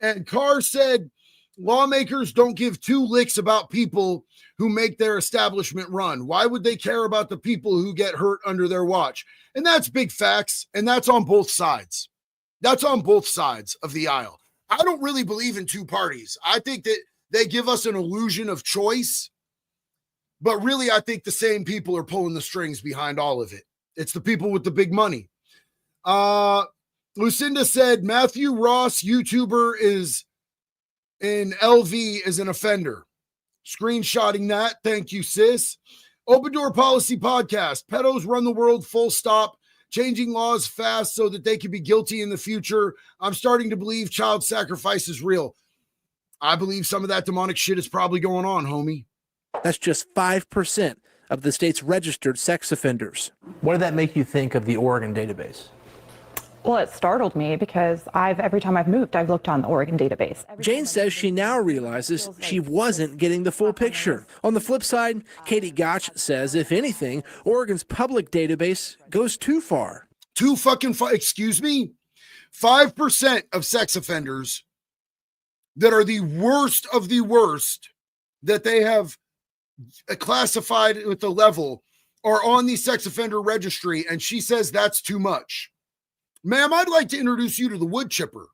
And Carr said, lawmakers don't give two licks about people who make their establishment run. Why would they care about the people who get hurt under their watch? And that's big facts. And that's on both sides. That's on both sides of the aisle. I don't really believe in two parties. I think that they give us an illusion of choice, but really I think the same people are pulling the strings behind all of it. It's the people with the big money. Lucinda said, Matthew Ross, YouTuber, is in LV is an offender. Screenshotting that. Thank you, sis. Open Door Policy Podcast. Pedos run the world, full stop. Changing laws fast so that they can be guilty in the future. I'm starting to believe child sacrifice is real. I believe some of that demonic shit is probably going on, homie. That's just 5% of the state's registered sex offenders. What did that make you think of the Oregon database? Well, it startled me because every time I've moved, I've looked on the Oregon database. Jane says she now realizes she wasn't getting the full picture. On the flip side, Katie Gotch says, if anything, Oregon's public database goes too far. Too fucking far. Excuse me? 5% of sex offenders that are the worst of the worst that they have classified with the level are on the sex offender registry. And she says that's too much. Ma'am, I'd like to introduce you to the wood chipper.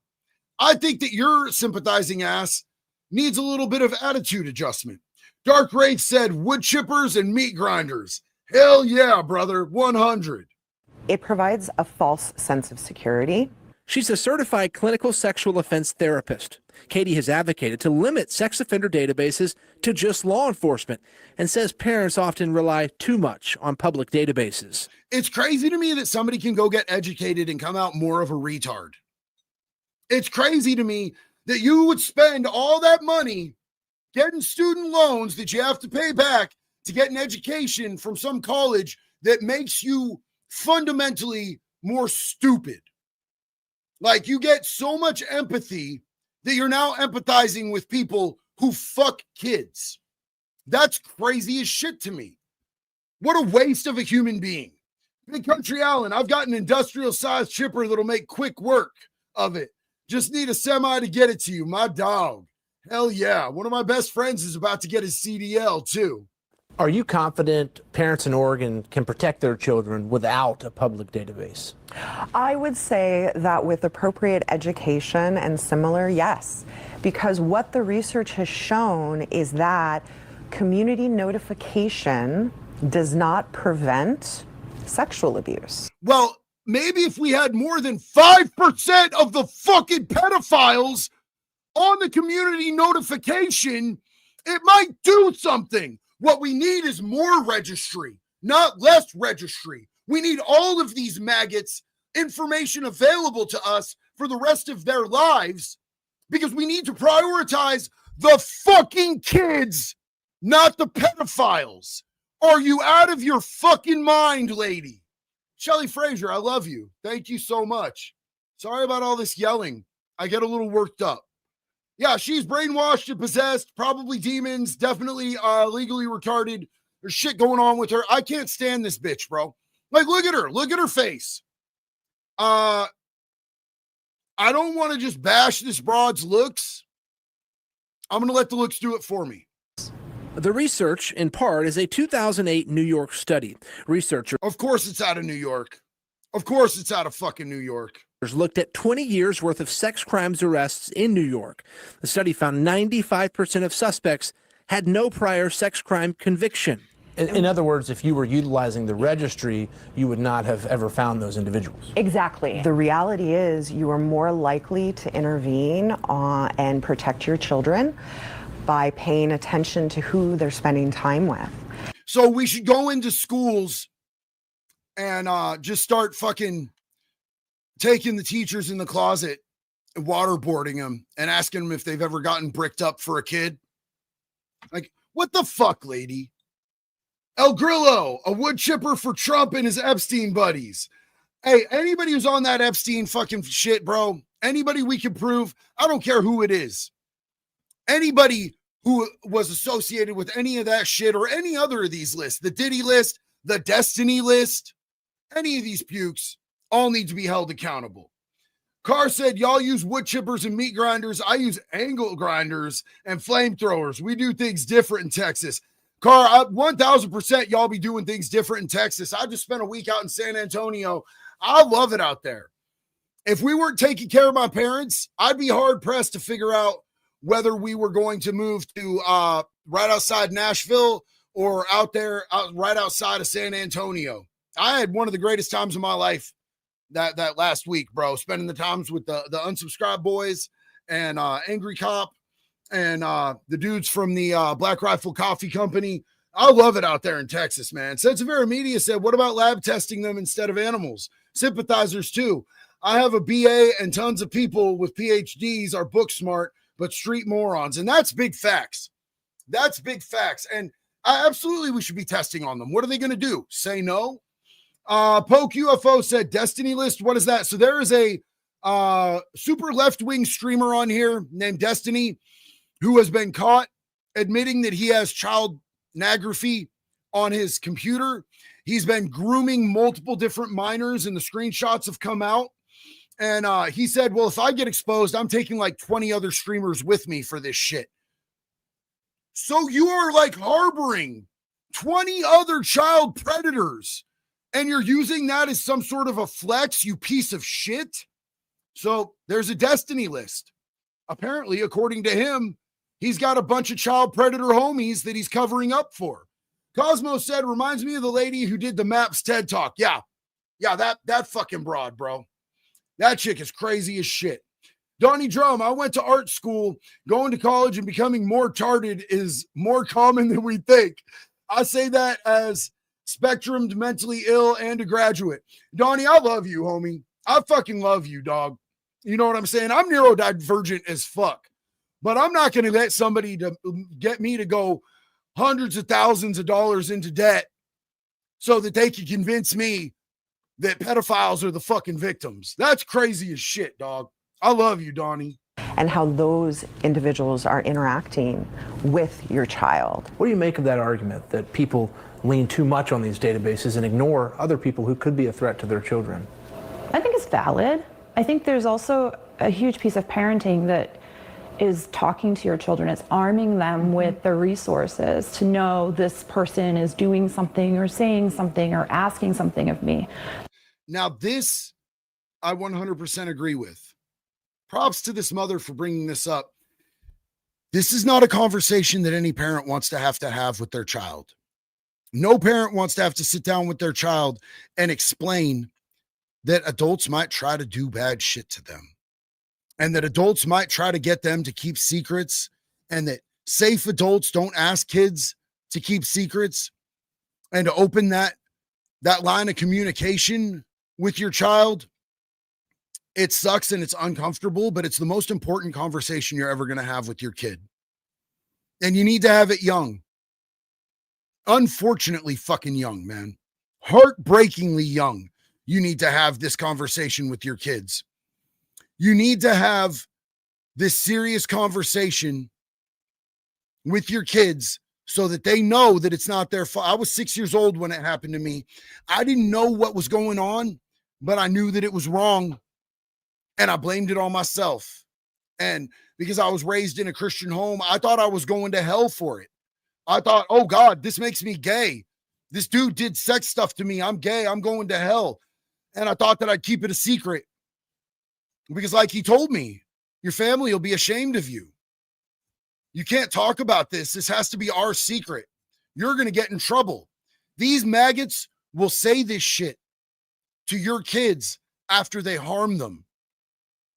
I think that your sympathizing ass needs a little bit of attitude adjustment. Dark Wraith said wood chippers and meat grinders. Hell yeah, brother. 100. It provides a false sense of security. She's a certified clinical sexual offense therapist. Katie has advocated to limit sex offender databases to just law enforcement and says parents often rely too much on public databases. It's crazy to me that somebody can go get educated and come out more of a retard. It's crazy to me that you would spend all that money getting student loans that you have to pay back to get an education from some college that makes you fundamentally more stupid. Like, you get so much empathy that you're now empathizing with people who fuck kids. That's crazy as shit to me. What a waste of a human being. Big Country Allen, I've got an industrial sized chipper that'll make quick work of it. Just need a semi to get it to you, my dog. Hell yeah. One of my best friends is about to get his CDL too. Are you confident parents in Oregon can protect their children without a public database? I would say that with appropriate education and similar, yes, because what the research has shown is that community notification does not prevent sexual abuse. Well, maybe if we had more than 5% of the fucking pedophiles on the community notification, it might do something. What we need is more registry, not less registry. We need all of these maggots information available to us for the rest of their lives, because we need to prioritize the fucking kids, not the pedophiles. Are you out of your fucking mind, lady? Shelly Frazier, I love you. Thank you so much. Sorry about all this yelling. I get a little worked up. Yeah, she's brainwashed and possessed, probably demons, definitely legally retarded. There's shit going on with her. I can't stand this bitch, bro. Like, look at her. Look at her face. I don't want to just bash this broad's looks. I'm going to let the looks do it for me. The research, in part, is a 2008 New York study. Researchers Of course it's out of New York. Of course it's out of fucking New York. looked at 20 years worth of sex crimes arrests in New York. The study found 95% of suspects had no prior sex crime conviction. In other words, if you were utilizing the registry, you would not have ever found those individuals. Exactly. The reality is you are more likely to intervene and protect your children by paying attention to who they're spending time with. So we should go into schools and just start fucking taking the teachers in the closet and waterboarding them and asking them if they've ever gotten bricked up for a kid. Like, what the fuck, lady? El Grillo, a wood chipper for Trump and his Epstein buddies. Hey, anybody who's on that Epstein fucking shit, bro, anybody we can prove, I don't care who it is. Anybody who was associated with any of that shit or any other of these lists, the Diddy list, the Destiny list, any of these pukes, all need to be held accountable. Carr said, y'all use wood chippers and meat grinders. I use angle grinders and flamethrowers. We do things different in Texas. Carr, 1000% y'all be doing things different in Texas. I just spent a week out in San Antonio. I love it out there. If we weren't taking care of my parents, I'd be hard pressed to figure out whether we were going to move to right outside Nashville or out there right outside of San Antonio. I had one of the greatest times of my life that last week, bro, spending the times with the Unsubscribed boys and Angry Cop and the dudes from the Black Rifle Coffee Company. I love it out there in Texas, man. Sense of Air Media said, what about lab testing them instead of animals? Sympathizers too. I have a BA and tons of people with PhDs are book smart, but street morons. And that's big facts. That's big facts. And absolutely we should be testing on them. What are they going to do? Say no? Poke UFO said Destiny list. What is that? So there is a super left-wing streamer on here named Destiny who has been caught admitting that he has child pornography on his computer. He's been grooming multiple different minors and the screenshots have come out. And he said, well, if I get exposed, I'm taking like 20 other streamers with me for this shit. So you are like harboring 20 other child predators and you're using that as some sort of a flex, you piece of shit. So there's a Destiny list. Apparently, according to him, he's got a bunch of child predator homies that he's covering up for. Cosmo said, reminds me of the lady who did the Maps TED Talk. Yeah, Yeah, that fucking broad, bro. That chick is crazy as shit. Donnie Drum, I went to art school. Going to college and becoming more retarded is more common than we think. I say that as spectrumed, mentally ill, and a graduate. Donnie, I love you, homie. I fucking love you, dog. You know what I'm saying? I'm neurodivergent as fuck. But I'm not going to let somebody to get me to go hundreds of thousands of dollars into debt so that they can convince me that pedophiles are the fucking victims. That's crazy as shit, dog. I love you, Donnie. And how those individuals are interacting with your child. What do you make of that argument that people lean too much on these databases and ignore other people who could be a threat to their children? I think it's valid. I think there's also a huge piece of parenting that is talking to your children. It's arming them with the resources to know this person is doing something or saying something or asking something of me. Now, this I 100% agree with. Props to this mother for bringing this up. This is not a conversation that any parent wants to have with their child. No parent wants to have to sit down with their child and explain that adults might try to do bad shit to them, and that adults might try to get them to keep secrets, and that safe adults don't ask kids to keep secrets, and to open that line of communication with your child. It sucks and it's uncomfortable, but it's the most important conversation you're ever going to have with your kid. And you need to have it young. Unfortunately, fucking young, man. Heartbreakingly young. You need to have this conversation with your kids. You need to have this serious conversation with your kids so that they know that it's not their fault. I was 6 years old when it happened to me. I didn't know what was going on, but I knew that it was wrong. And I blamed it on myself. And because I was raised in a Christian home, I thought I was going to hell for it. I thought, oh God, this makes me gay. This dude did sex stuff to me. I'm gay. I'm going to hell. And I thought that I'd keep it a secret. Because like he told me, your family will be ashamed of you. You can't talk about this. This has to be our secret. You're going to get in trouble. These maggots will say this shit to your kids after they harm them.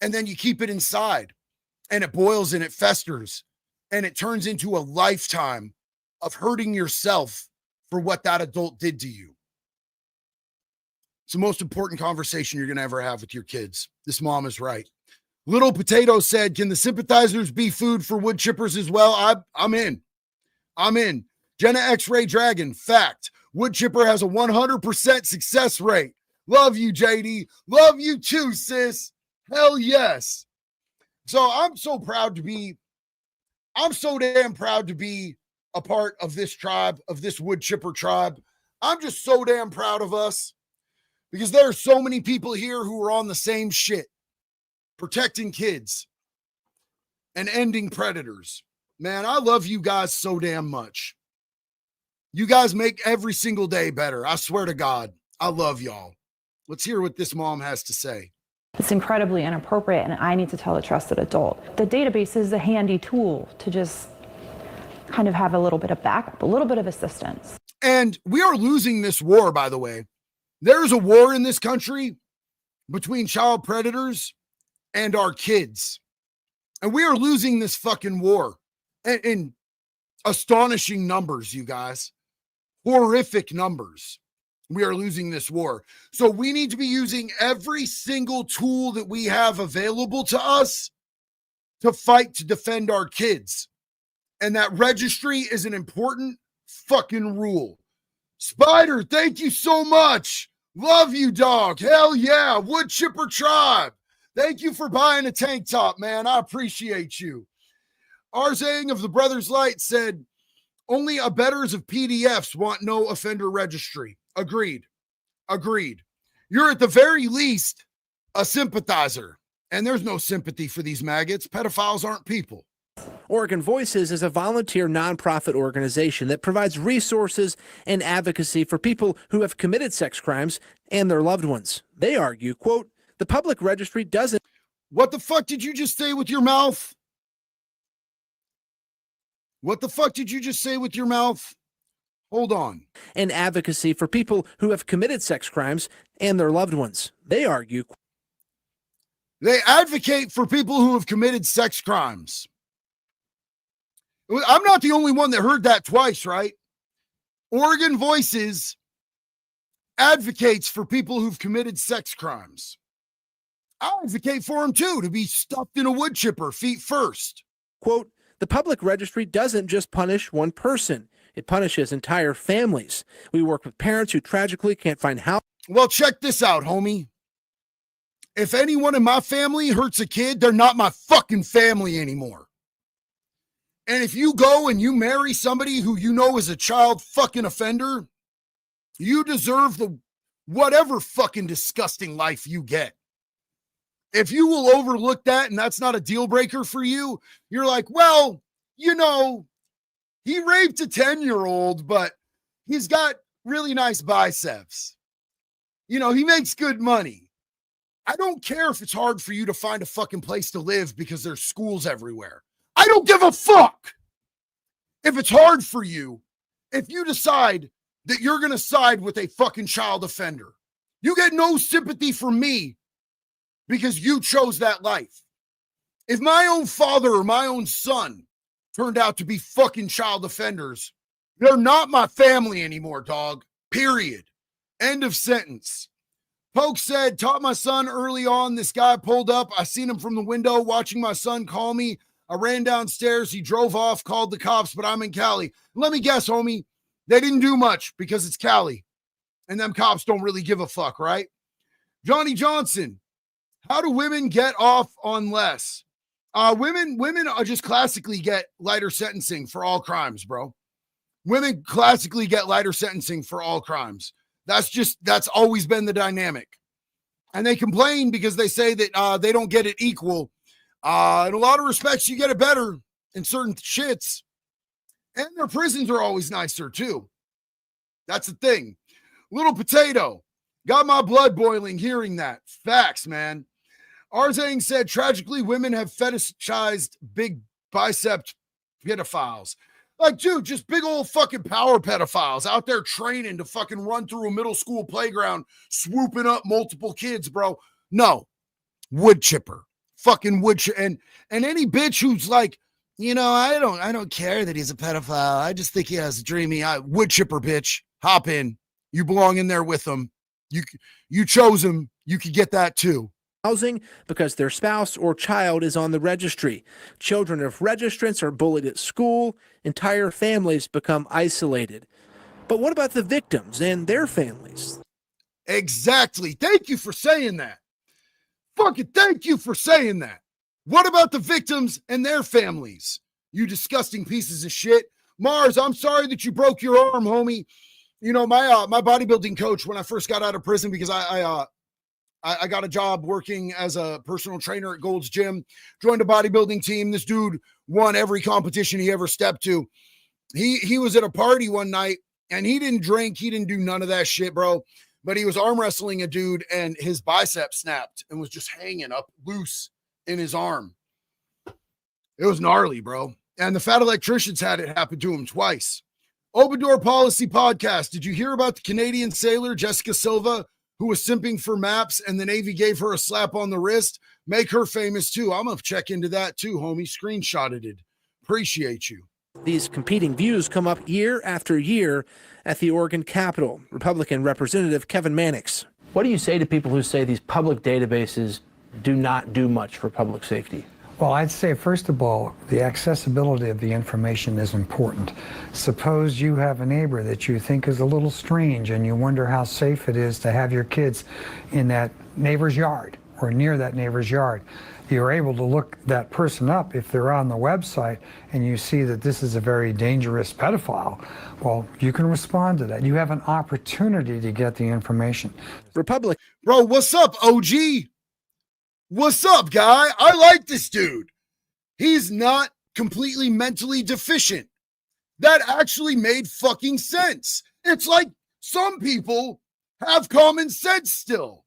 And then you keep it inside and it boils and it festers and it turns into a lifetime of hurting yourself for what that adult did to you. It's the most important conversation you're going to ever have with your kids. This mom is right. Little Potato said, can the sympathizers be food for wood chippers as well? I'm in. Jenna X-Ray Dragon, fact. Wood chipper has a 100% success rate. Love you, JD. Love you too, sis. Hell yes. So I'm so damn proud to be a part of this tribe, of this wood chipper tribe. I'm just so damn proud of us because there are so many people here who are on the same shit, protecting kids and ending predators. Man, I love you guys so damn much. You guys make every single day better. I swear to God, I love y'all. Let's hear what this mom has to say. It's incredibly inappropriate, and I need to tell a trusted adult. The database is a handy tool to just kind of have a little bit of backup, a little bit of assistance. And we are losing this war, by the way. There's a war in this country between child predators and our kids. And we are losing this fucking war in astonishing numbers, you guys. Horrific numbers. We are losing this war. So we need to be using every single tool that we have available to us to fight to defend our kids. And that registry is an important fucking rule. Spider, thank you so much. Love you, dog. Hell yeah. Wood Chipper Tribe. Thank you for buying a tank top, man. I appreciate you. Arzang of the Brothers Light said, only abettors of PDFs want no offender registry. Agreed. You're at the very least a sympathizer, and there's no sympathy for these maggots. Pedophiles aren't people. Oregon Voices is a volunteer nonprofit organization that provides resources and advocacy for people who have committed sex crimes and their loved ones. They argue, quote, the public registry doesn't. What the fuck did you just say with your mouth? What the fuck did you just say with your mouth? Hold on. And advocacy for people who have committed sex crimes and their loved ones. They argue. They advocate for people who have committed sex crimes. I'm not the only one that heard that twice, right? Oregon Voices advocates for people who've committed sex crimes. I advocate for them too, to be stuffed in a wood chipper, feet first. Quote, the public registry doesn't just punish one person. It punishes entire families. We work with parents who tragically can't find house. Well, check this out, homie. If anyone in my family hurts a kid, they're not my fucking family anymore. And if you go and you marry somebody who you know is a child fucking offender, you deserve the whatever fucking disgusting life you get. If you will overlook that and that's not a deal breaker for you, you're like, well, you know, he raped a 10-year-old, but he's got really nice biceps. You know, he makes good money. I don't care if it's hard for you to find a fucking place to live because there's schools everywhere. I don't give a fuck. If it's hard for you, if you decide that you're going to side with a fucking child offender, you get no sympathy from me because you chose that life. If my own father or my own son turned out to be fucking child offenders, they're not my family anymore, dog. Period. End of sentence. Polk said, taught my son early on. This guy pulled up. I seen him from the window watching my son call me. I ran downstairs. He drove off, called the cops, but I'm in Cali. Let me guess, homie. They didn't do much because it's Cali. And them cops don't really give a fuck, right? Johnny Johnson, how do women get off on less? Women are just classically get lighter sentencing for all crimes, bro. Women classically get lighter sentencing for all crimes. That's always been the dynamic. And they complain because they say that they don't get it equal. In a lot of respects, you get it better in certain shits. And their prisons are always nicer too. That's the thing. Little Potato, got my blood boiling hearing that. Facts, man. Arzang said, tragically, women have fetishized big bicep pedophiles. Like, dude, just big old fucking power pedophiles out there training to fucking run through a middle school playground, swooping up multiple kids, bro. No. Wood chipper. Fucking wood chipper. And any bitch who's like, you know, I don't care that he's a pedophile. I just think he has a dreamy eye. Wood chipper, bitch. Hop in. You belong in there with them. You chose him. You could get that too. Housing because their spouse or child is on the registry. Children of registrants are bullied at school. Entire families become isolated. But what about the victims and their families? Exactly. Thank you for saying that. Fucking thank you for saying that. What about the victims and their families? You disgusting pieces of shit. Mars, I'm sorry that you broke your arm, homie. You know, my bodybuilding coach when I first got out of prison, because I got a job working as a personal trainer at Gold's Gym, joined a bodybuilding team. This dude won every competition he ever stepped to. He was at a party one night and he didn't drink. He didn't do none of that shit, bro. But he was arm wrestling a dude and his bicep snapped and was just hanging up loose in his arm. It was gnarly, bro. And the fat electricians had it happen to him twice. Obador Policy Podcast. Did you hear about the Canadian sailor, Jessica Silva, who was simping for maps and the Navy gave her a slap on the wrist? Make her famous too. I'm going to check into that too, homie. Screenshotted it. Appreciate you. These competing views come up year after year at the Oregon Capitol. Republican Representative Kevin Mannix. What do you say to people who say these public databases do not do much for public safety? Well, I'd say, first of all, the accessibility of the information is important. Suppose you have a neighbor that you think is a little strange and you wonder how safe it is to have your kids in that neighbor's yard or near that neighbor's yard. You're able to look that person up if they're on the website and you see that this is a very dangerous pedophile. Well, you can respond to that. You have an opportunity to get the information. Republic. Bro, what's up, OG? What's up, guy? I like this dude. He's not completely mentally deficient. That actually made fucking sense. It's like some people have common sense still.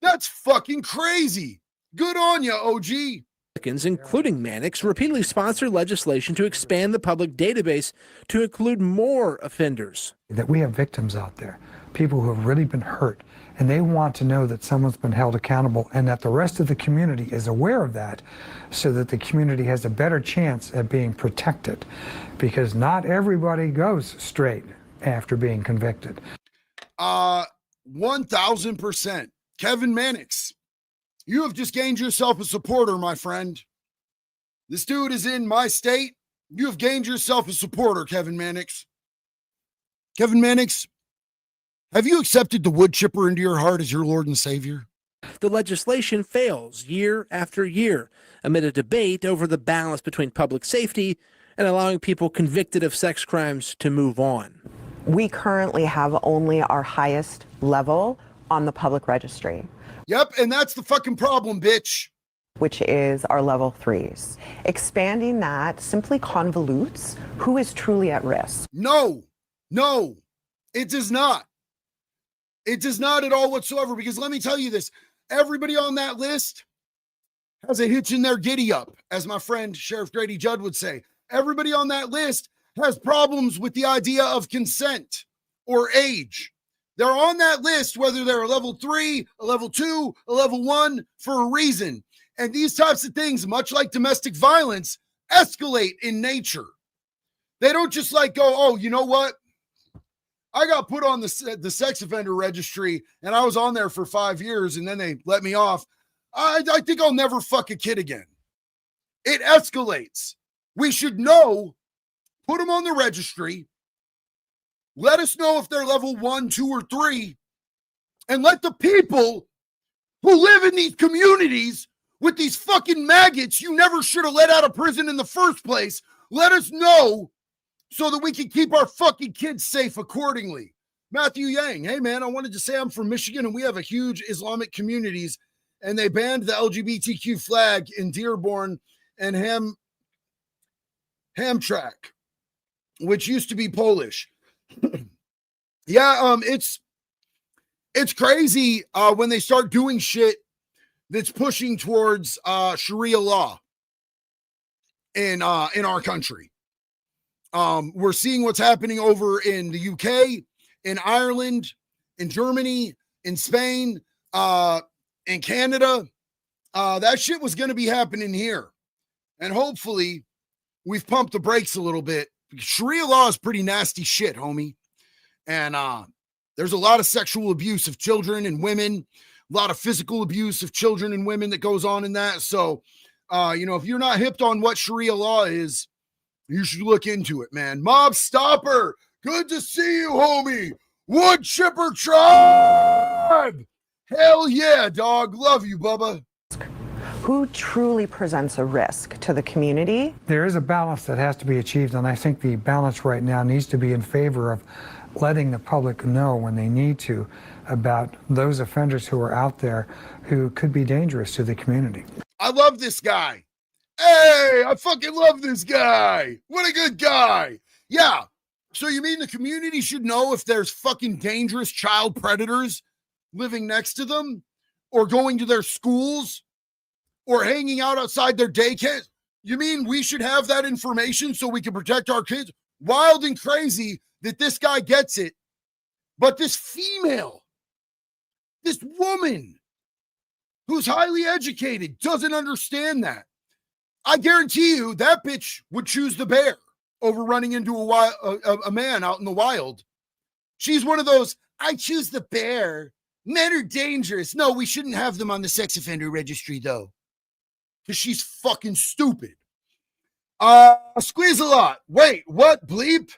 That's fucking crazy. Good on you, OG. including Mannix, repeatedly sponsored legislation to expand the public database to include more offenders. That we have victims out there, people who have really been hurt, and they want to know that someone's been held accountable and that the rest of the community is aware of that, so that the community has a better chance at being protected, because not everybody goes straight after being convicted. 1000%. Kevin Mannix, you have just gained yourself a supporter, my friend. This dude is in my state. You have gained yourself a supporter, Kevin Mannix. Kevin Mannix, have you accepted the wood chipper into your heart as your Lord and Savior? The legislation fails year after year amid a debate over the balance between public safety and allowing people convicted of sex crimes to move on. We currently have only our highest level on the public registry. Yep, and that's the fucking problem, bitch. Which is our level 3s. Expanding that simply convolutes who is truly at risk. No, it does not. It does not at all whatsoever, because let me tell you this. Everybody on that list has a hitch in their giddy up, as my friend Sheriff Grady Judd would say. Everybody on that list has problems with the idea of consent or age. They're on that list, whether they're a level 3, a level 2, a level 1, for a reason. And these types of things, much like domestic violence, escalate in nature. They don't just like go, oh, you know what? I got put on the sex offender registry and I was on there for 5 years and then they let me off. I think I'll never fuck a kid again. It escalates. We should know, put them on the registry. Let us know if they're level 1, 2, or 3. And let the people who live in these communities with these fucking maggots you never should have let out of prison in the first place, let us know so that we can keep our fucking kids safe accordingly. Matthew Yang, hey man, I wanted to say I'm from Michigan and we have a huge Islamic communities, and they banned the LGBTQ flag in Dearborn and Hamtramck, which used to be Polish. Yeah, it's crazy when they start doing shit that's pushing towards Sharia law in our country. We're seeing what's happening over in the UK, in Ireland, in Germany, in Spain, in Canada. That shit was going to be happening here. And hopefully we've pumped the brakes a little bit. Sharia law is pretty nasty shit, homie. And there's a lot of sexual abuse of children and women, a lot of physical abuse of children and women that goes on in that. So, if you're not hipped on what Sharia law is, you should look into it, man. Mob Stopper, good to see you, homie. Wood Chipper Tribe. Hell yeah, dog. Love you, Bubba. Who truly presents a risk to the community? There is a balance that has to be achieved, and I think the balance right now needs to be in favor of letting the public know when they need to about those offenders who are out there who could be dangerous to the community. I love this guy. Hey, I fucking love this guy. What a good guy. Yeah. So you mean the community should know if there's fucking dangerous child predators living next to them or going to their schools or hanging out outside their daycare? You mean we should have that information so we can protect our kids? Wild and crazy that this guy gets it. But this female, this woman who's highly educated doesn't understand that. I guarantee you that bitch would choose the bear over running into a man out in the wild. She's one of those, I choose the bear. Men are dangerous. No, we shouldn't have them on the sex offender registry, though. Because she's fucking stupid. Squeeze a lot. Wait, what, bleep?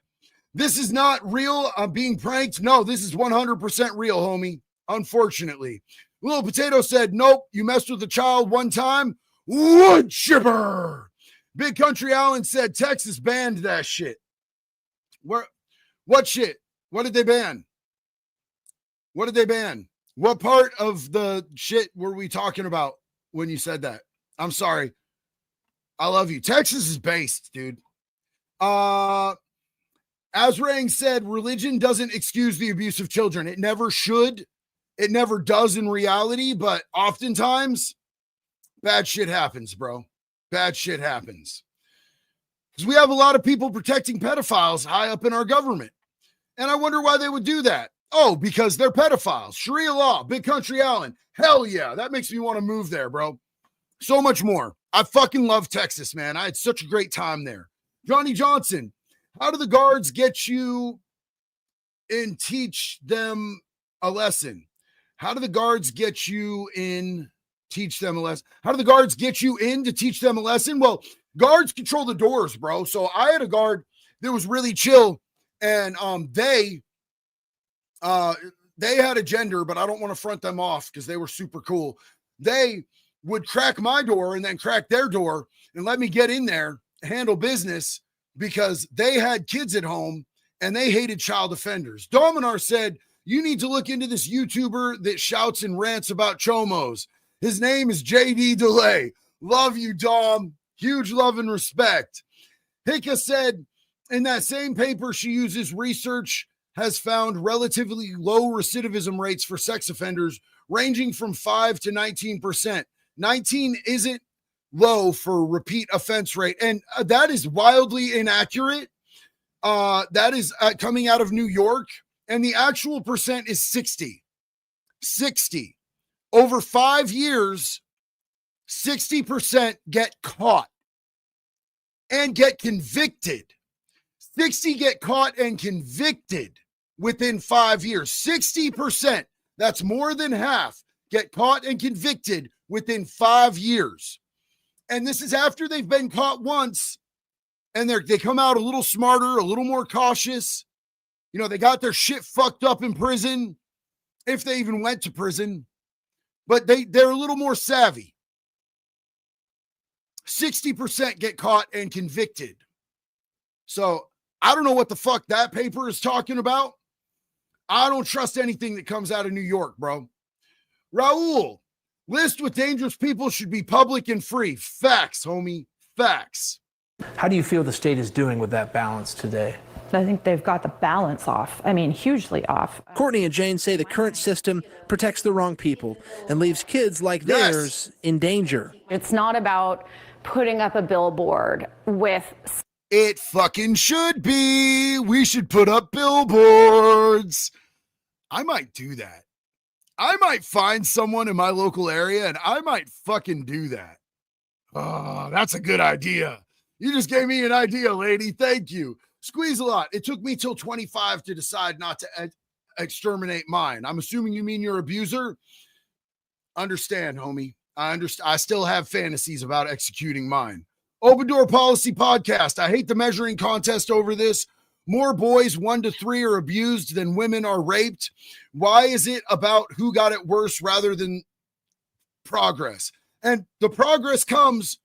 This is not real. I'm being pranked. No, this is 100% real, homie. Unfortunately. Little Potato said, nope, you messed with a child one time. Wood chipper. Big Country Allen said Texas banned that shit. What shit? What did they ban? What did they ban? What part of the shit were we talking about when you said that? I'm sorry. I love you. Texas is based, dude. Azrang said religion doesn't excuse the abuse of children. It never should. It never does in reality, but oftentimes bad shit happens, bro. bad shit happens. Because we have a lot of people protecting pedophiles high up in our government. And I wonder why they would do that. Oh, because they're pedophiles. Sharia law, Big Country Island. Hell yeah. That makes me want to move there, bro. So much more. I fucking love Texas, man. I had such a great time there. Johnny Johnson, how do the guards get you and teach them a lesson? How do the guards get you in, teach them a lesson? How do the guards get you in to teach them a lesson? Well, guards control the doors, bro. So I had a guard that was really chill, and they had a gender, but I don't want to front them off because they were super cool. They would crack my door and then crack their door and let me get in there, handle business, because they had kids at home and they hated child offenders. Dominar said, you need to look into this YouTuber that shouts and rants about chomos. His name is JD Delay. Love you, Dom. Huge love and respect. Hika said, in that same paper she uses, research has found relatively low recidivism rates for sex offenders, ranging from 5 to 19%. 19 isn't low for repeat offense rate. And that is wildly inaccurate. That is coming out of New York. And the actual percent is 60. 60. Over 5 years, 60% get caught and get convicted. 60 get caught and convicted within 5 years. 60%, that's more than half, get caught and convicted within 5 years. And this is after they've been caught once and they come out a little smarter, a little more cautious. You know, they got their shit fucked up in prison, if they even went to prison, but they're a little more savvy. 60% get caught and convicted. So I don't know what the fuck that paper is talking about. I don't trust anything that comes out of New York, bro. Raul, list with dangerous people should be public and free. Facts, homie. Facts. How do you feel the state is doing with that balance today? I think they've got the balance off. I mean, hugely off. Courtney and Jane say the current system protects the wrong people and leaves kids like theirs in danger. It's not about putting up a billboard with... It fucking should be. We should put up billboards. I might do that. I might find someone in my local area and I might fucking do that. Oh, that's a good idea. You just gave me an idea, lady. Thank you. Squeeze a lot. It took me till 25 to decide not to exterminate mine. I'm assuming you mean your abuser. Understand, homie. I understand. I still have fantasies about executing mine. Open Door Policy Podcast. I hate the measuring contest over this. More boys 1 to 3 are abused than women are raped. Why is it about who got it worse rather than progress? And the progress comes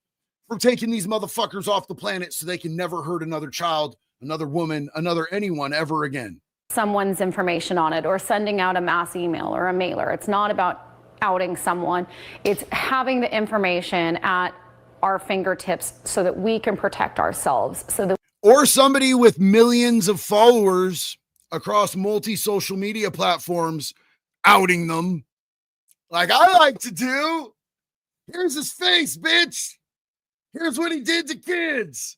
from taking these motherfuckers off the planet so they can never hurt another child, another woman, another anyone ever again. Someone's information on it or sending out a mass email or a mailer. It's not about outing someone. It's having the information at our fingertips so that we can protect ourselves. Or somebody with millions of followers across multi-social media platforms outing them like I like to do. Here's his face, bitch. Here's what he did to kids.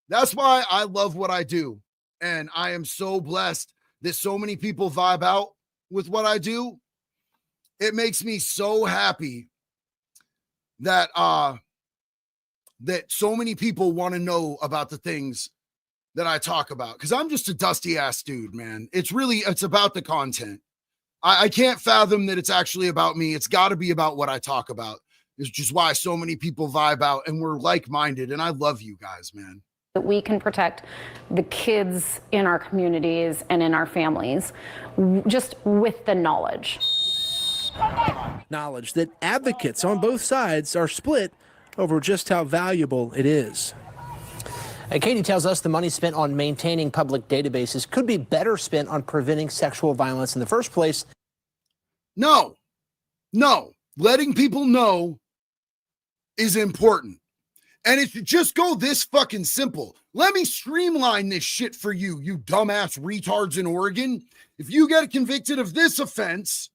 That's why I love what I do. And I am so blessed that so many people vibe out with what I do. It makes me so happy that that so many people want to know about the things that I talk about. Because I'm just a dusty ass dude, man. It's about the content. I can't fathom that it's actually about me. It's got to be about what I talk about. It's just why so many people vibe out and we're like-minded. And I love you guys, man. That we can protect the kids in our communities and in our families just with the knowledge. Knowledge that advocates on both sides are split over just how valuable it is. And Katie tells us the money spent on maintaining public databases could be better spent on preventing sexual violence in the first place. No. Letting people know is important. And it should just go this fucking simple. Let me streamline this shit for you, you dumbass retards in Oregon. If you get convicted of this offense,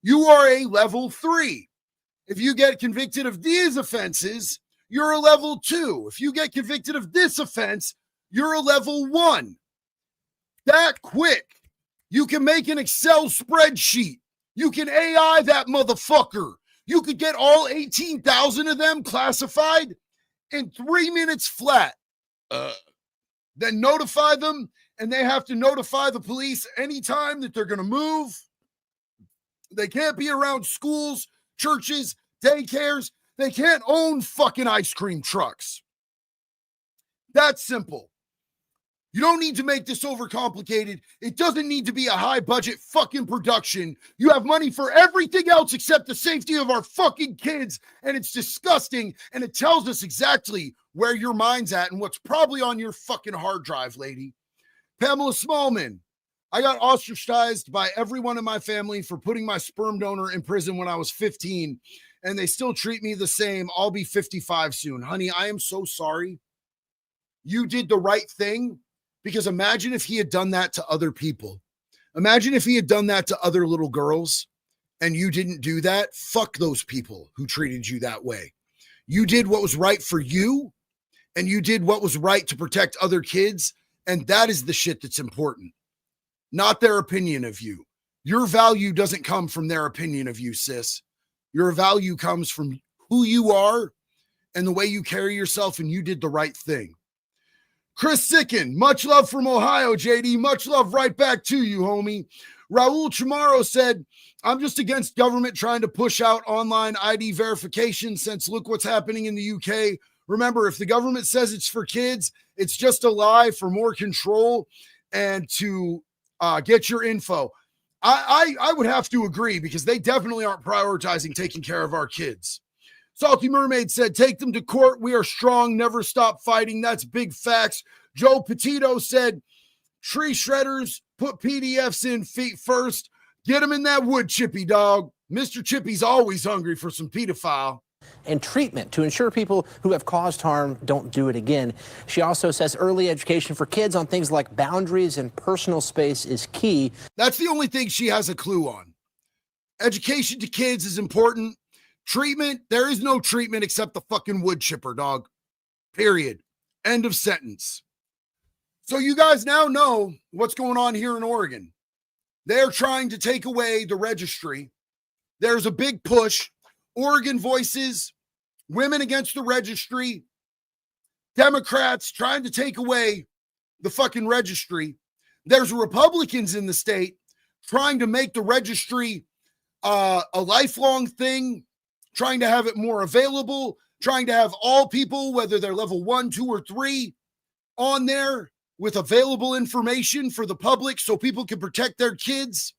you are a level 3. If you get convicted of these offenses, you're a level 2. If you get convicted of this offense, you're a level 1. That quick. You can make an Excel spreadsheet. You can AI that motherfucker. You could get all 18,000 of them classified in 3 minutes flat. Then notify them, and they have to notify the police anytime that they're going to move. They can't be around schools, churches, daycares. They can't own fucking ice cream trucks. That's simple. You don't need to make this overcomplicated. It doesn't need to be a high budget fucking production. You have money for everything else except the safety of our fucking kids. And it's disgusting. And it tells us exactly where your mind's at and what's probably on your fucking hard drive, lady. Pamela Smallman. I got ostracized by everyone in my family for putting my sperm donor in prison when I was 15. And they still treat me the same. I'll be 55 soon. Honey, I am so sorry. You did the right thing. Because imagine if he had done that to other people. Imagine if he had done that to other little girls and you didn't do that. Fuck those people who treated you that way. You did what was right for you and you did what was right to protect other kids. And that is the shit that's important, not their opinion of you. Your value doesn't come from their opinion of you, sis. Your value comes from who you are and the way you carry yourself, and you did the right thing. Chris Sicken, much love from Ohio, JD. Much love right back to you, homie. Raul Chamorro said, I'm just against government trying to push out online ID verification since look what's happening in the UK. Remember, if the government says it's for kids, it's just a lie for more control and to get your info. I would have to agree because they definitely aren't prioritizing taking care of our kids. Salty Mermaid said, take them to court. We are strong. Never stop fighting. That's big facts. Joe Petito said, tree shredders, put PDFs in feet first. Get them in that wood chippy, dog. Mr. Chippy's always hungry for some pedophile. And treatment to ensure people who have caused harm don't do it again. She also says early education for kids on things like boundaries and personal space is key. That's the only thing she has a clue on. Education to kids is important. Treatment, there is no treatment except the fucking wood chipper, dog. Period. End of sentence. So you guys now know what's going on here in Oregon. They're trying to take away the registry. There's a big push. Oregon Voices, Women Against the Registry, Democrats trying to take away the fucking registry. There's Republicans in the state trying to make the registry a lifelong thing, trying to have it more available, trying to have all people, whether they're level 1, 2, or 3, on there with available information for the public so people can protect their kids.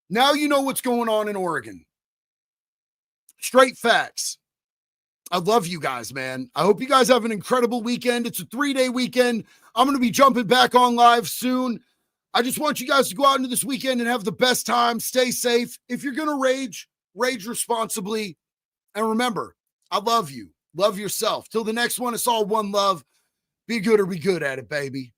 Now you know what's going on in Oregon. Straight facts. I love you guys, man. I hope you guys have an incredible weekend. It's a 3-day weekend. I'm going to be jumping back on live soon. I just want you guys to go out into this weekend and have the best time. Stay safe. If you're going to rage responsibly. And remember, I love you. Love yourself. Till the next one, it's all one love. Be good or be good at it, baby.